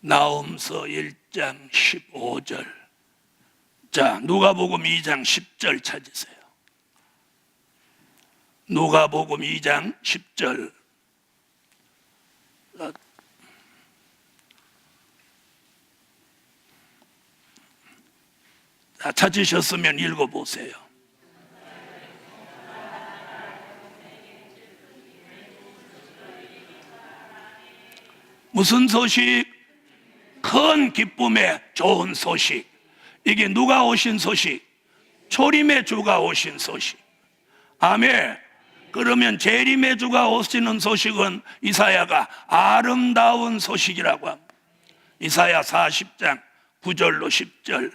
나홈서 1장 15절. 자, 누가복음 2장 10절 찾으세요. 누가복음 2장 10절. 찾으셨으면 읽어보세요. 무슨 소식? 큰 기쁨의 좋은 소식. 이게 누가 오신 소식? 초림의 주가 오신 소식. 아멘. 그러면 재림의 주가 오시는 소식은 이사야가 아름다운 소식이라고 합니다. 이사야 40장 9절로 10절.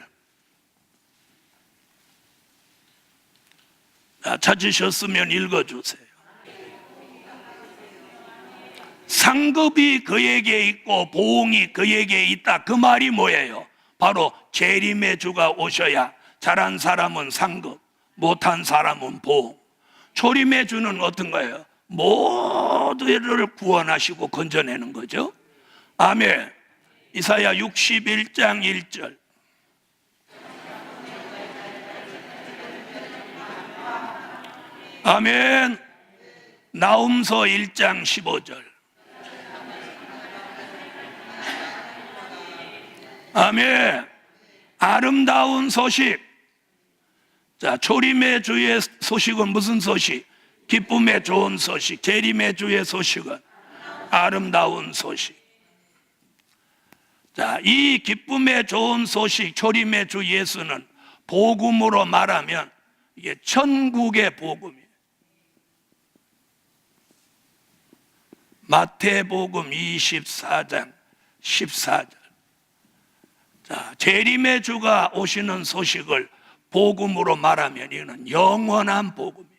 찾으셨으면 읽어주세요. 상급이 그에게 있고 보응이 그에게 있다. 그 말이 뭐예요? 바로 재림의 주가 오셔야 잘한 사람은 상급, 못한 사람은 보응. 초림의 주는 어떤 거예요? 모두를 구원하시고 건져내는 거죠. 아멘. 이사야 61장 1절. 아멘. 나홈서 1장 15절. 아멘. 아름다운 소식. 자, 초림의 주의 소식은 무슨 소식? 기쁨의 좋은 소식. 재림의 주의 소식은 아름다운 소식. 자, 이 기쁨의 좋은 소식, 초림의 주 예수는 복음으로 말하면 이게 천국의 복음이에요. 마태복음 24장 14절. 자, 재림의 주가 오시는 소식을 복음으로 말하면 이거는 영원한 복음이에요.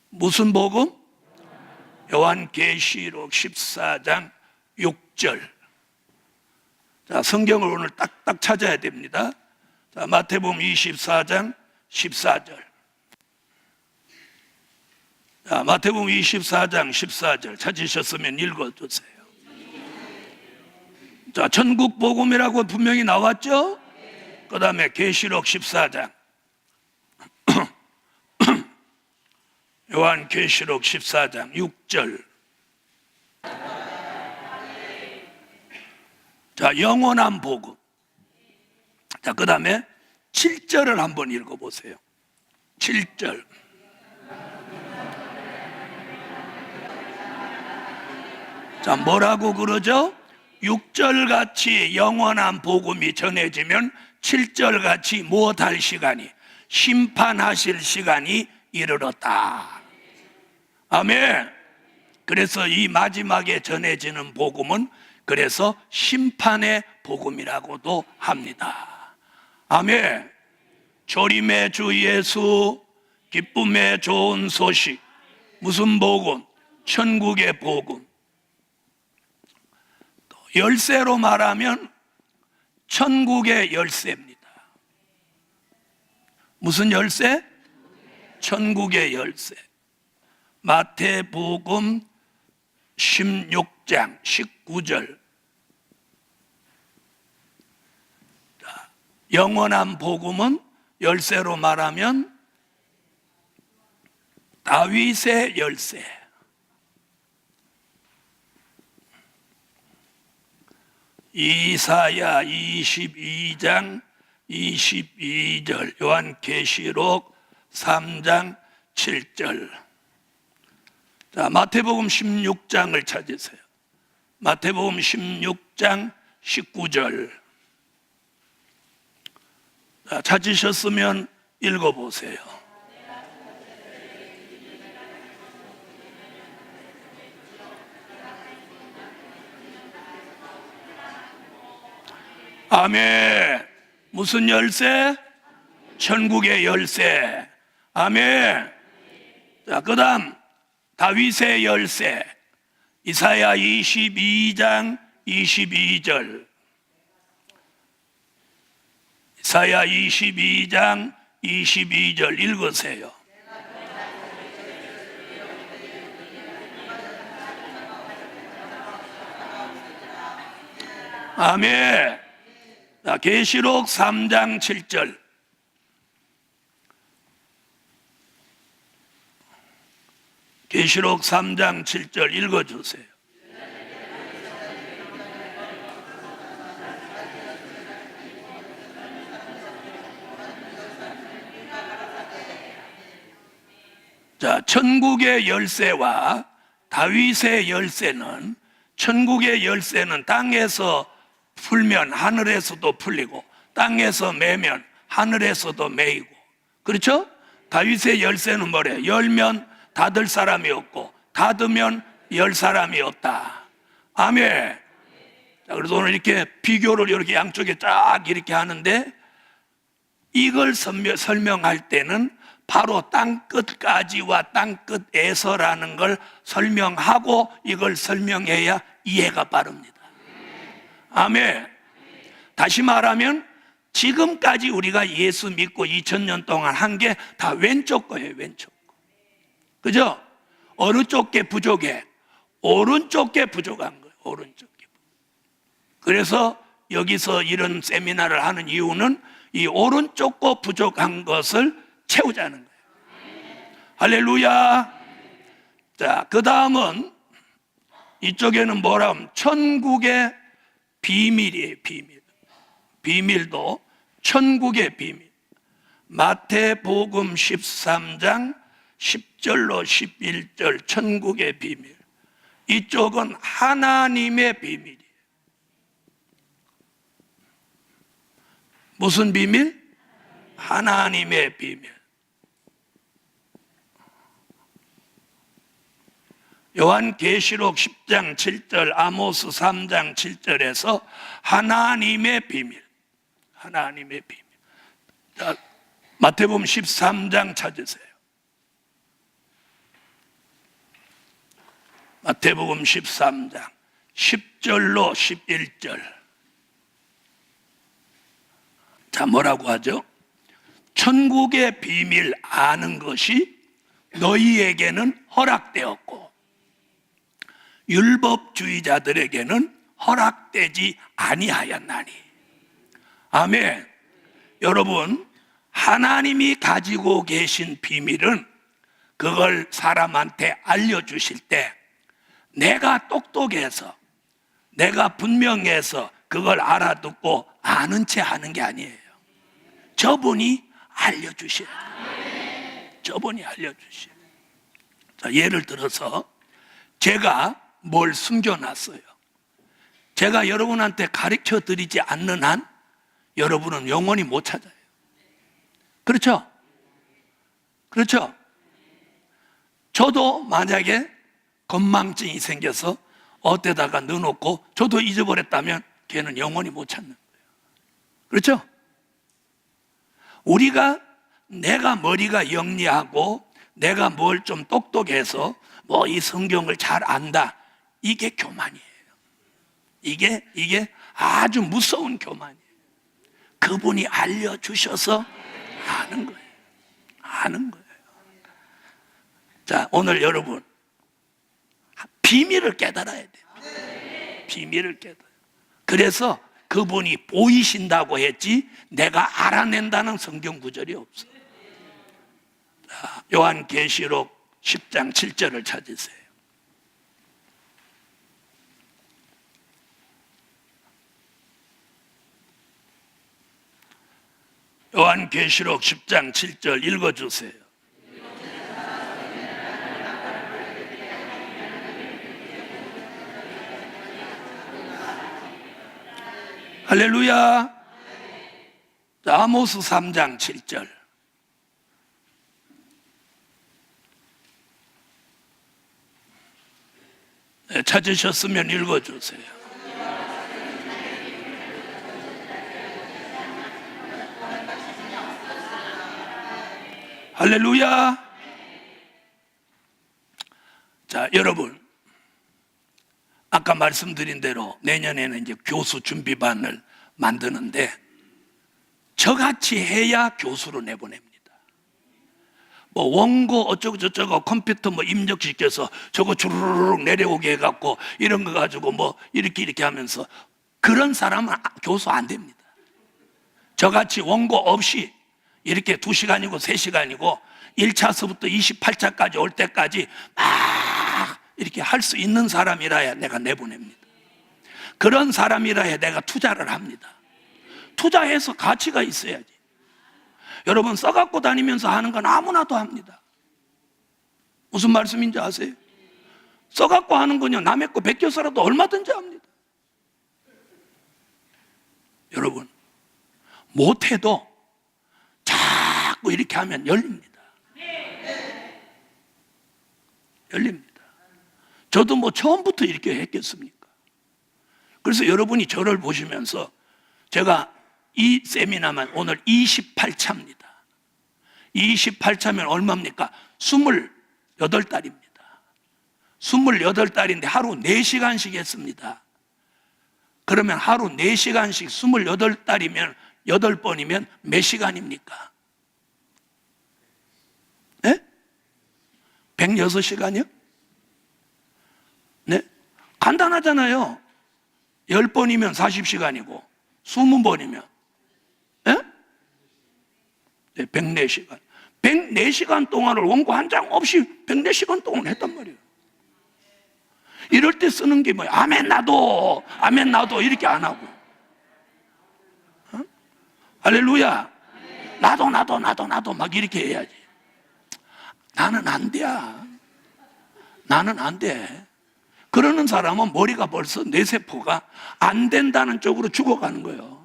무슨 복음? 요한계시록 14장 6절. 자, 성경을 오늘 딱딱 찾아야 됩니다. 자, 마태복음 24장 14절. 자, 마태복음 24장 14절 찾으셨으면 읽어주세요. 자, 천국 복음이라고 분명히 나왔죠? 그 다음에 계시록 14장. 요한계시록 14장 6절. 자, 영원한 복음. 자, 그 다음에 7절을 한번 읽어보세요. 7절. 자, 뭐라고 그러죠? 6절같이 영원한 복음이 전해지면 7절같이 무엇할 시간이? 심판하실 시간이 이르렀다. 아멘. 그래서 이 마지막에 전해지는 복음은 그래서 심판의 복음이라고도 합니다. 아멘. 조림의 주 예수, 기쁨의 좋은 소식. 무슨 복음? 천국의 복음. 열쇠로 말하면 천국의 열쇠입니다. 무슨 열쇠? 천국의 열쇠. 마태복음 16장 19절. 영원한 복음은 열쇠로 말하면 다윗의 열쇠. 이사야 22장 22절, 요한계시록 3장 7절. 자, 마태복음 16장을 찾으세요. 마태복음 16장 19절. 자, 찾으셨으면 읽어보세요. 아멘. 무슨 열쇠? 천국의 열쇠. 아멘. 자, 그 다음 다윗의 열쇠. 이사야 22장 22절. 이사야 22장 22절 읽으세요. 아멘. 자, 계시록 3장 7절. 계시록 3장 7절 읽어주세요. 자, 천국의 열쇠와 다윗의 열쇠는, 천국의 열쇠는 땅에서 풀면 하늘에서도 풀리고, 땅에서 매면 하늘에서도 매이고, 그렇죠? 다윗의 열쇠는 뭐래? 열면 닫을 사람이 없고 닫으면 열 사람이 없다. 아멘. 자, 그래서 오늘 이렇게 비교를 이렇게 양쪽에 쫙 이렇게 하는데, 이걸 설명할 때는 바로 땅끝까지와 땅끝에서라는 걸 설명하고 이걸 설명해야 이해가 빠릅니다. 아멘. 다시 말하면 지금까지 우리가 예수 믿고 2000년 동안 한 게 다 왼쪽 거예요. 왼쪽 거. 그죠? 어느 쪽게 부족해? 오른쪽게 부족한 거예요. 오른쪽게. 그래서 여기서 이런 세미나를 하는 이유는 이 오른쪽 거 부족한 것을 채우자는 거예요. 할렐루야. 자, 그 다음은 이쪽에는 뭐라 하면 천국의 비밀이에요. 비밀. 비밀도 천국의 비밀. 마태복음 13장 10절로 11절 천국의 비밀. 이쪽은 하나님의 비밀이에요. 무슨 비밀? 하나님의 비밀. 요한계시록 10장 7절, 아모스 3장 7절에서 하나님의 비밀. 하나님의 비밀. 자, 마태복음 13장 찾으세요. 마태복음 13장 10절로 11절. 자, 뭐라고 하죠? 천국의 비밀 아는 것이 너희에게는 허락되었고 율법주의자들에게는 허락되지 아니하였나니. 아멘. 여러분, 하나님이 가지고 계신 비밀은 그걸 사람한테 알려주실 때 내가 똑똑해서, 내가 분명해서 그걸 알아듣고 아는 채 하는 게 아니에요. 저분이 알려주셔야 돼요. 저분이 알려주셔야 돼요. 자, 예를 들어서 제가 뭘 숨겨놨어요. 제가 여러분한테 가르쳐 드리지 않는 한 여러분은 영원히 못 찾아요. 그렇죠? 그렇죠? 저도 만약에 건망증이 생겨서 어디다가 넣어놓고 저도 잊어버렸다면 걔는 영원히 못 찾는 거예요. 그렇죠? 우리가 내가 머리가 영리하고 내가 뭘 좀 똑똑해서 뭐 이 성경을 잘 안다, 이게 교만이에요. 이게 아주 무서운 교만이에요. 그분이 알려주셔서 아는 거예요. 아는 거예요. 자, 오늘 여러분 비밀을 깨달아야 돼요. 비밀을 깨달아요. 그래서 그분이 보이신다고 했지 내가 알아낸다는 성경 구절이 없어요. 자, 요한계시록 10장 7절을 찾으세요. 요한계시록 10장 7절 읽어주세요. 할렐루야. 아모스 3장 7절. 네, 찾으셨으면 읽어주세요. 할렐루야. 자, 여러분, 아까 말씀드린 대로 내년에는 이제 교수 준비반을 만드는데 저같이 해야 교수로 내보냅니다. 뭐 원고 어쩌고 저쩌고 컴퓨터 뭐 입력시켜서 저거 주르륵 내려오게 해갖고 이런 거 가지고 뭐 이렇게 하면서 그런 사람은 교수 안 됩니다. 저같이 원고 없이 이렇게 2시간이고 3시간이고 1차서부터 28차까지 올 때까지 막 이렇게 할 수 있는 사람이라야 내가 내보냅니다. 그런 사람이라야 내가 투자를 합니다. 투자해서 가치가 있어야지. 여러분, 써갖고 다니면서 하는 건 아무나도 합니다. 무슨 말씀인지 아세요? 써갖고 하는 건요, 남의 거 베껴서라도 얼마든지 합니다. 여러분, 못해도 자꾸 이렇게 하면 열립니다. 열립니다. 저도 뭐 처음부터 이렇게 했겠습니까? 그래서 여러분이 저를 보시면서 제가 이 세미나만 오늘 28차입니다. 28차면 얼마입니까? 28달입니다. 28달인데 하루 4시간씩 했습니다. 그러면 하루 4시간씩 28달이면 8번이면 몇 시간입니까? 네? 106시간이요? 네? 간단하잖아요. 10번이면 40시간이고 20번이면 네? 네, 104시간. 104시간 동안을 원고 한 장 없이 104시간 동안 했단 말이에요. 이럴 때 쓰는 게 뭐야? 아멘 나도, 아멘 나도 이렇게 안 하고. 어? 할렐루야. 나도 막 이렇게 해야지. 나는 안 돼. 나는 안 돼. 그러는 사람은 머리가 벌써 뇌세포가 안 된다는 쪽으로 죽어가는 거예요.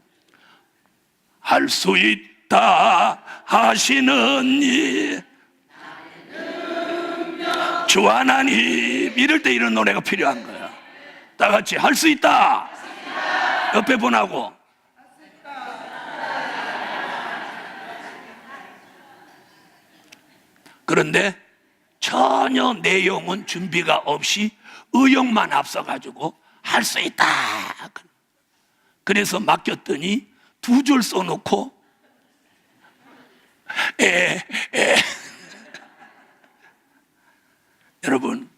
할 수 있다 하시느니 주 하나님, 이럴 때 이런 노래가 필요한 거야. 다 같이 할 수 있다. 옆에 분하고 그런데 전혀 내용은 준비가 없이 의욕만 앞서가지고 할 수 있다. 그래서 맡겼더니 2줄 써놓고 여러분,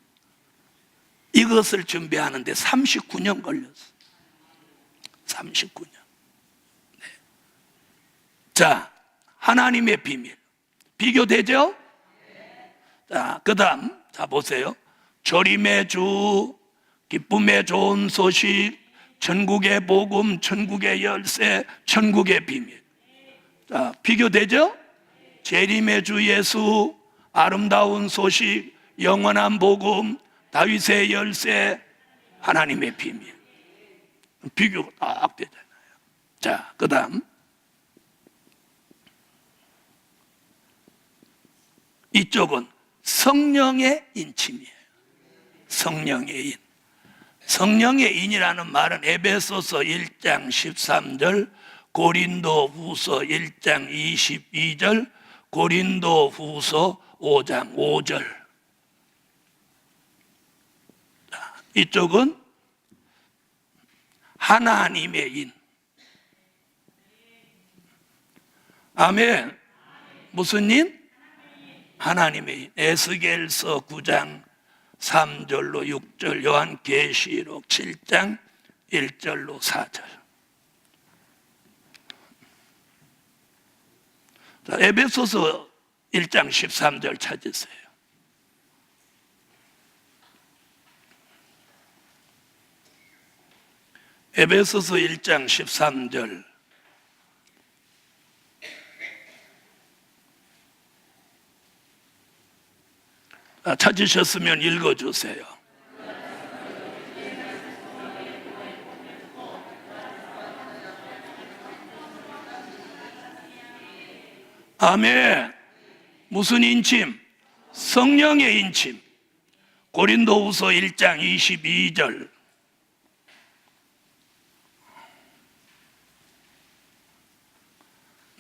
이것을 준비하는데 39년 걸렸어. 39년. 네. 자, 하나님의 비밀. 비교되죠? 자, 그 다음, 자, 보세요. 조림의 주, 기쁨의 좋은 소식, 천국의 복음, 천국의 열쇠, 천국의 비밀. 자, 비교되죠? 재림의 주 예수, 아름다운 소식, 영원한 복음, 다윗의 열쇠, 하나님의 비밀. 비교가 딱 되잖아요. 자, 그 다음. 이쪽은 성령의 인침이에요. 성령의 인. 성령의 인이라는 말은 에베소서 1장 13절, 고린도 후서 1장 22절, 고린도 후서 5장 5절. 이쪽은 하나님의 인. 아멘. 무슨 인? 하나님의 인. 에스겔서 9장 3절로 6절, 요한계시록 7장 1절로 4절. 자, 에베소서 1장 13절 찾으세요. 에베소서 1장 13절. 찾으셨으면 읽어주세요. 아멘. 무슨 인침? 성령의 인침. 고린도후서 1장 22절.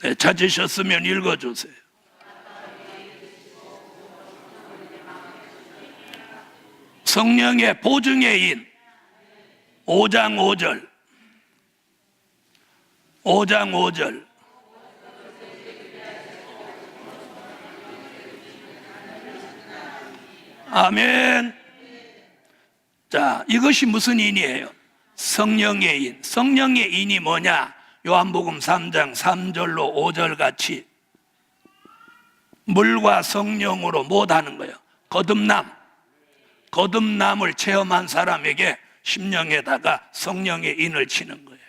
네, 찾으셨으면 읽어주세요. 성령의 보증의 인. 5장 5절. 5장 5절. 아멘. 자, 이것이 무슨 인이에요? 성령의 인. 성령의 인이 뭐냐? 요한복음 3장 3절로 5절 같이 물과 성령으로 못하는 거예요. 거듭남을 체험한 사람에게 심령에다가 성령의 인을 치는 거예요.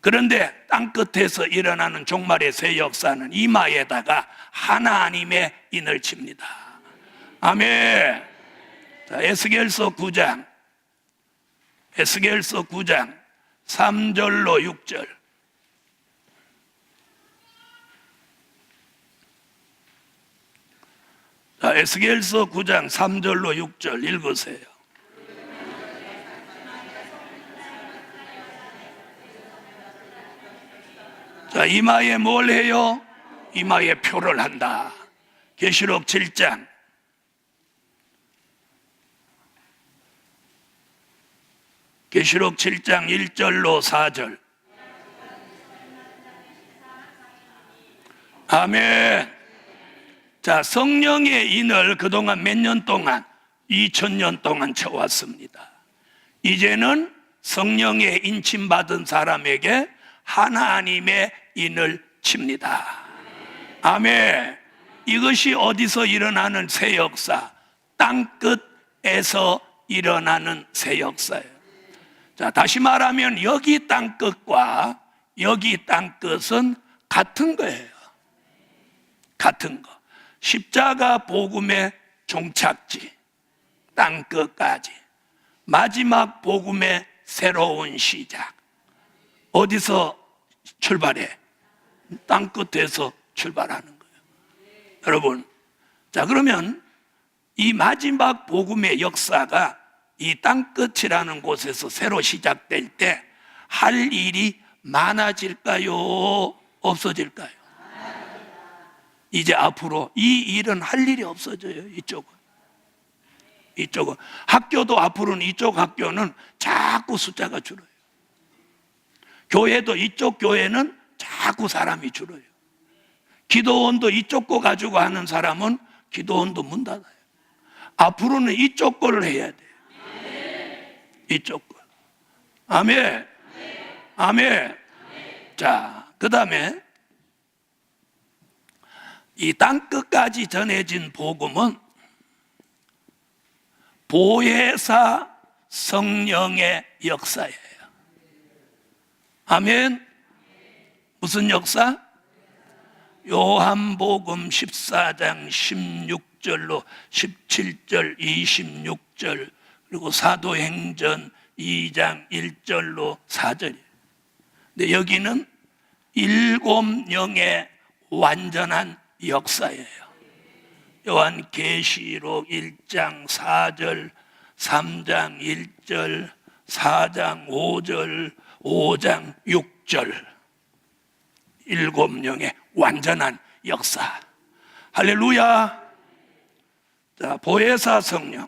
그런데 땅끝에서 일어나는 종말의 새 역사는 이마에다가 하나님의 인을 칩니다. 아멘. 자, 에스겔서 9장 3절로 6절. 자, 에스겔서 9장 3절로 6절 읽으세요. 자, 이마에 뭘 해요? 이마에 표를 한다. 계시록 7장 1절로 4절. 아멘. 자, 성령의 인을 그동안 몇 년 동안, 2000년 동안 쳐왔습니다. 이제는 성령의 인침 받은 사람에게 하나님의 인을 칩니다. 아멘. 이것이 어디서 일어나는 새 역사? 땅끝에서 일어나는 새 역사예요. 자, 다시 말하면 여기 땅끝과 여기 땅끝은 같은 거예요. 같은 거. 십자가 복음의 종착지, 땅끝까지. 마지막 복음의 새로운 시작. 어디서 출발해? 땅끝에서 출발하는 거예요. 여러분, 자, 그러면 이 마지막 복음의 역사가 이 땅끝이라는 곳에서 새로 시작될 때 할 일이 많아질까요? 없어질까요? 이제 앞으로 이 일은 할 일이 없어져요. 이쪽은 학교도 앞으로는 이쪽 학교는 자꾸 숫자가 줄어요. 교회도 이쪽 교회는 자꾸 사람이 줄어요. 기도원도 이쪽 거 가지고 하는 사람은 기도원도 문 닫아요. 앞으로는 이쪽 거를 해야 돼요. 이쪽 거. 아멘. 아멘. 자, 그 다음에 이 땅끝까지 전해진 복음은 보혜사 성령의 역사예요. 아멘. 무슨 역사? 요한복음 14장 16절로 17절, 26절, 그리고 사도행전 2장 1절로 4절이에요. 근데 여기는 7영의 완전한 역사예요. 요한계시록 1장 4절, 3장 1절, 4장 5절, 5장 6절. 7영의 완전한 역사. 할렐루야. 자, 보혜사 성령.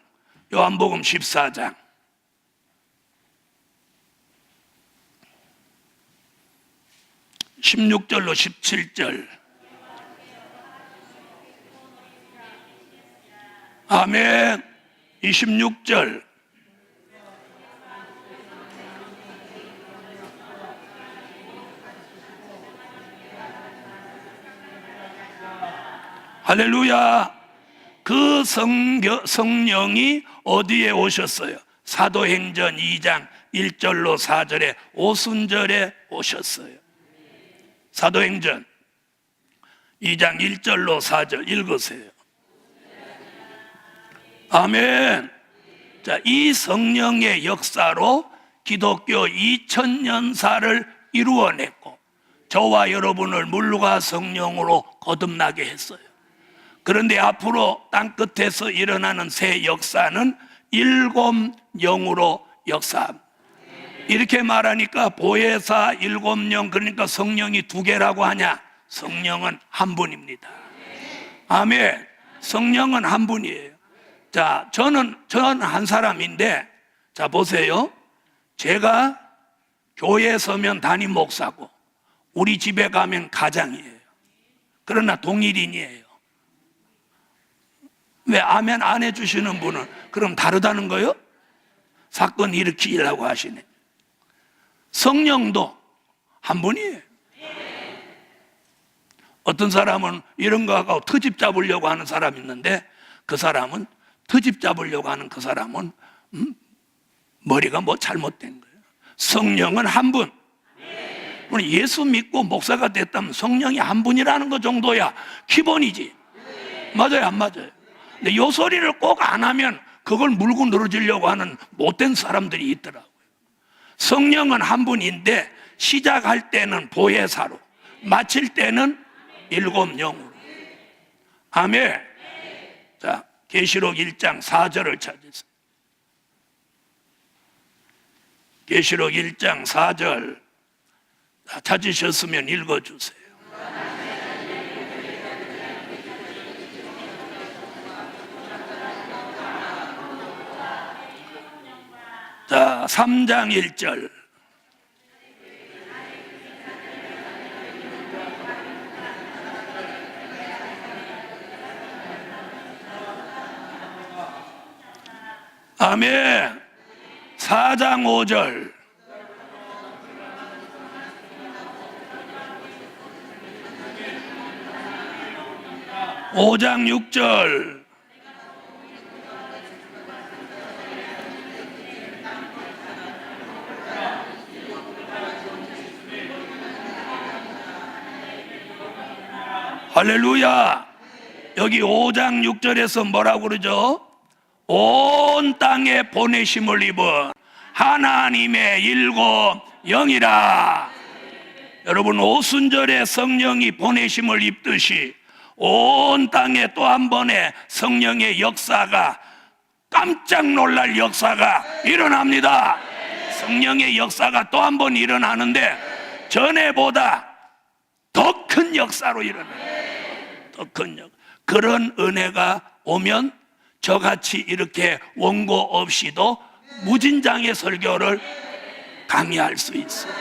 요한복음 14장 16절로 17절. 아멘. 26절. 할렐루야. 그 성령이 어디에 오셨어요? 사도행전 2장 1절로 4절에 오순절에 오셨어요. 사도행전 2장 1절로 4절 읽으세요. 아멘. 자, 이 성령의 역사로 기독교 2000년사를 이루어냈고 저와 여러분을 물과 성령으로 거듭나게 했어요. 그런데 앞으로 땅끝에서 일어나는 새 역사는 일곱 영으로 역사합니다. 이렇게 말하니까 보혜사 일곱 영, 그러니까 성령이 두 개라고 하냐? 성령은 한 분입니다. 아멘. 성령은 한 분이에요. 자, 저는 한 사람인데, 자, 보세요. 제가 교회에 서면 담임 목사고, 우리 집에 가면 가장이에요. 그러나 동일인이에요. 왜 아멘 안 해주시는 분은 그럼 다르다는 거요? 사건 일으키려고 하시네. 성령도 한 분이에요. 어떤 사람은 이런 거 하고 트집 잡으려고 하는 사람이 있는데, 그 사람은 트집 잡으려고 하는 그 사람은 머리가 뭐 잘못된 거예요. 성령은 한 분. 예수 믿고 목사가 됐다면 성령이 한 분이라는 것 정도야 기본이지. 맞아요, 안 맞아요? 근데 요 소리를 꼭 안 하면 그걸 물고 늘어지려고 하는 못된 사람들이 있더라고요. 성령은 한 분인데 시작할 때는 보혜사로, 마칠 때는 일곱 영으로. 아멘. 자, 계시록 1장 4절을 찾으세요. 계시록 1장 4절 찾으셨으면 읽어주세요. 자, 3장 1절. 아멘. 4장 5절. 5장 6절. 할렐루야. 여기 5장 6절에서 뭐라고 그러죠? 온 땅에 보내심을 입은 하나님의 일곱 영이라. 여러분, 오순절에 성령이 보내심을 입듯이 온 땅에 또 한 번의 성령의 역사가, 깜짝 놀랄 역사가 일어납니다. 성령의 역사가 또 한 번 일어나는데 전에보다 더 큰 역사로 일어나요. 더 큰 역사. 그런 은혜가 오면 저같이 이렇게 원고 없이도 무진장의 설교를 강의할 수 있어요.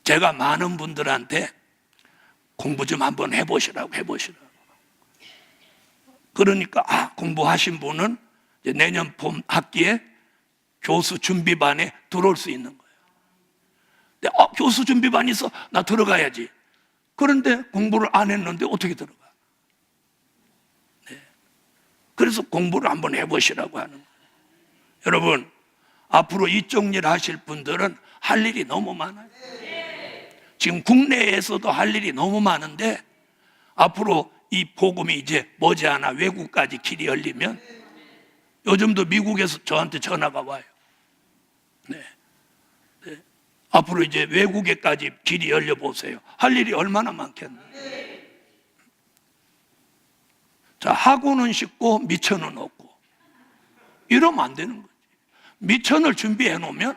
제가 많은 분들한테 공부 좀 한번 해보시라고. 그러니까 공부하신 분은 내년 봄 학기에 교수 준비반에 들어올 수 있는 거예요. 근데 교수 준비반이 있어, 나 들어가야지. 그런데 공부를 안 했는데 어떻게 들어가? 네. 그래서 공부를 한번 해보시라고 하는 거예요. 여러분, 앞으로 이쪽 일 하실 분들은 할 일이 너무 많아요. 지금 국내에서도 할 일이 너무 많은데 앞으로 이 복음이 이제 머지않아 외국까지 길이 열리면, 요즘도 미국에서 저한테 전화가 와요. 네. 네. 앞으로 이제 외국에까지 길이 열려보세요. 할 일이 얼마나 많겠나요? 자, 하고는 싶고 미천은 없고 이러면 안 되는 거지. 미천을 준비해 놓으면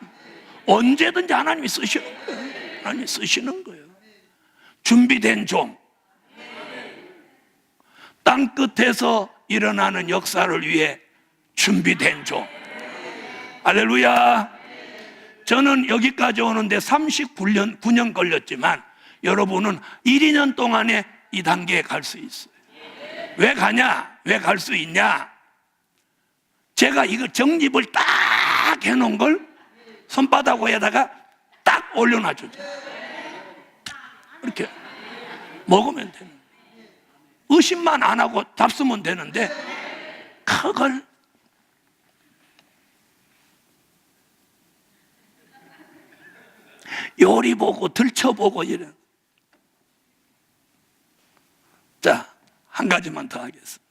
언제든지 하나님이 쓰시는 거예요. 하나님이 쓰시는 거예요. 준비된 종, 땅끝에서 일어나는 역사를 위해 준비된 종. 할렐루야. 저는 여기까지 오는데 39년 걸렸지만 여러분은 1, 2년 동안에 이 단계에 갈 수 있어요. 왜 가냐? 왜 갈 수 있냐? 제가 이거 정립을 딱 해놓은 걸 손바닥 위에다가 딱 올려놔주죠. 이렇게 먹으면 되는 거예요. 의심만 안 하고 잡수면 되는데 그걸 요리 보고 들춰보고 이런. 자, 한 가지만 더 하겠습니다.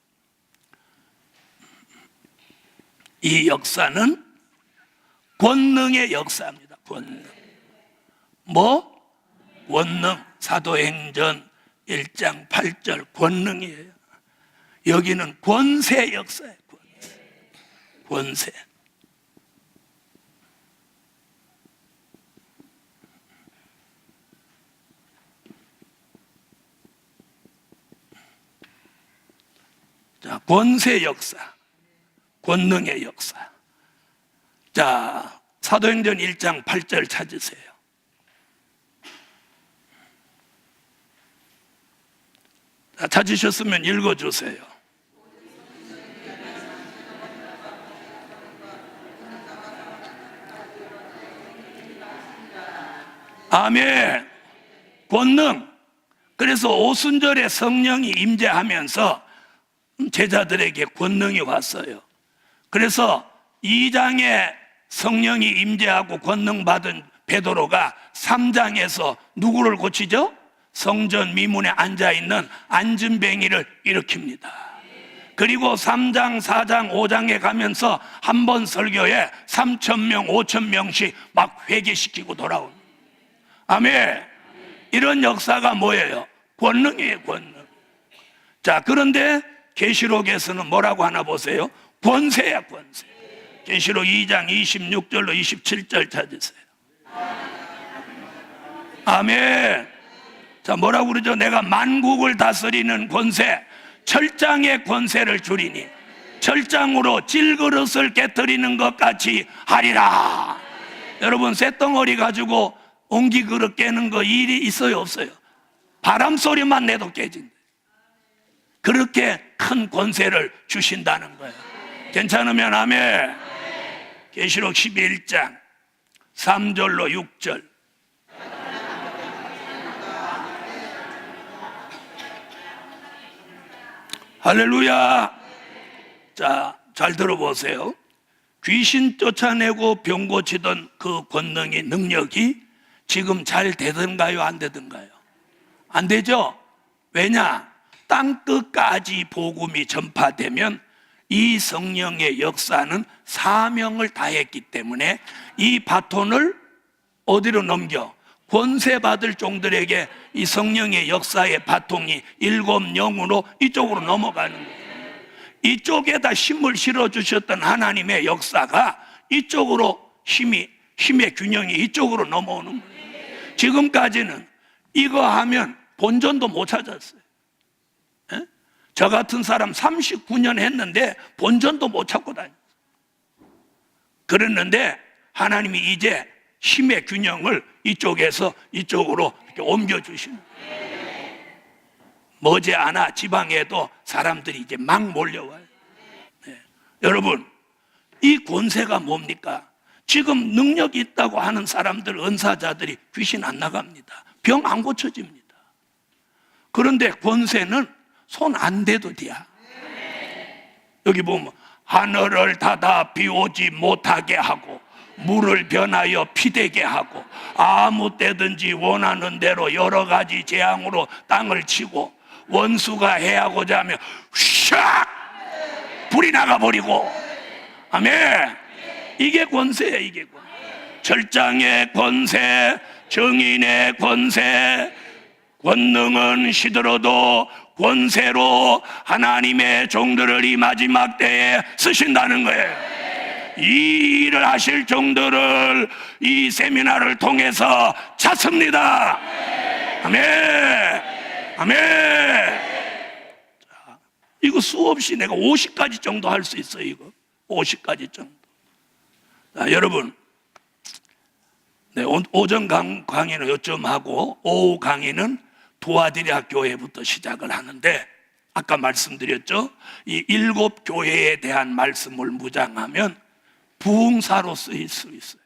이 역사는 권능의 역사입니다. 권능. 뭐? 권능. 사도행전 1장 8절 권능이에요. 여기는 권세 역사예요. 권세. 자, 권세 역사, 권능의 역사. 자, 사도행전 1장 8절 찾으세요. 자, 찾으셨으면 읽어주세요. 아멘. 권능. 그래서 오순절에 성령이 임재하면서 제자들에게 권능이 왔어요. 그래서 2장에 성령이 임재하고 권능 받은 베드로가 3장에서 누구를 고치죠? 성전 미문에 앉아있는 앉은뱅이를 일으킵니다. 그리고 3장, 4장, 5장에 가면서 한 번 설교에 3,000명, 5,000명씩 막 회개시키고 돌아옵니다. 아멘. 이런 역사가 뭐예요? 권능이에요, 권능. 자, 그런데 계시록에서는 뭐라고 하나 보세요? 권세야, 권세. 계시록 2장 26절로 27절 찾으세요. 아멘. 자, 뭐라고 그러죠? 내가 만국을 다스리는 권세, 철장의 권세를 주리니 철장으로 질그릇을 깨뜨리는 것 같이 하리라. 여러분, 쇳덩어리 가지고 옹기 그릇 깨는 거 일이 있어요, 없어요? 바람 소리만 내도 깨진다. 그렇게 큰 권세를 주신다는 거예요. 괜찮으면 아멘. 계시록 11장 3절로 6절. 할렐루야. 자, 잘 들어보세요. 귀신 쫓아내고 병 고치던 그 권능의 능력이 지금 잘 되던가요, 안 되던가요? 안 되죠? 왜냐? 땅끝까지 복음이 전파되면 이 성령의 역사는 사명을 다했기 때문에 이 바톤을 어디로 넘겨? 권세 받을 종들에게 이 성령의 역사의 바통이 7 영으로 이쪽으로 넘어가는 거예요. 이쪽에다 힘을 실어 주셨던 하나님의 역사가 이쪽으로 힘의 균형이 이쪽으로 넘어오는 거예요. 지금까지는 이거 하면 본전도 못 찾았어요. 에? 저 같은 사람 39년 했는데 본전도 못 찾고 다녔어요. 그랬는데 하나님이 이제 힘의 균형을 이쪽에서 이쪽으로 이렇게 옮겨주시는 거예요. 머지않아 지방에도 사람들이 이제 막 몰려와요. 네. 여러분, 이 권세가 뭡니까? 지금 능력이 있다고 하는 사람들, 은사자들이 귀신 안 나갑니다. 병 안 고쳐집니다. 그런데 권세는 손 안 대도 돼요. 여기 보면 하늘을 닫아 비 오지 못하게 하고 물을 변하여 피되게 하고 아무 때든지 원하는 대로 여러 가지 재앙으로 땅을 치고 원수가 해하고자 하면 샥 불이 나가버리고. 아멘. 이게 권세예요. 이게 권세. 철장의 권세, 정인의 권세, 권능은 시들어도 권세로 하나님의 종들을 이 마지막 때에 쓰신다는 거예요. 이 일을 하실 종들을 이 세미나를 통해서 찾습니다. 아멘. 아멘. 자, 이거 수없이 내가 50가지 정도 할 수 있어요. 이거 50가지 정도. 자, 여러분, 네, 오전 강의는 요점 하고 오후 강의는 도와드려 교회부터 시작을 하는데, 아까 말씀드렸죠? 이 7 교회에 대한 말씀을 무장하면 부흥사로 쓰일 수 있어요.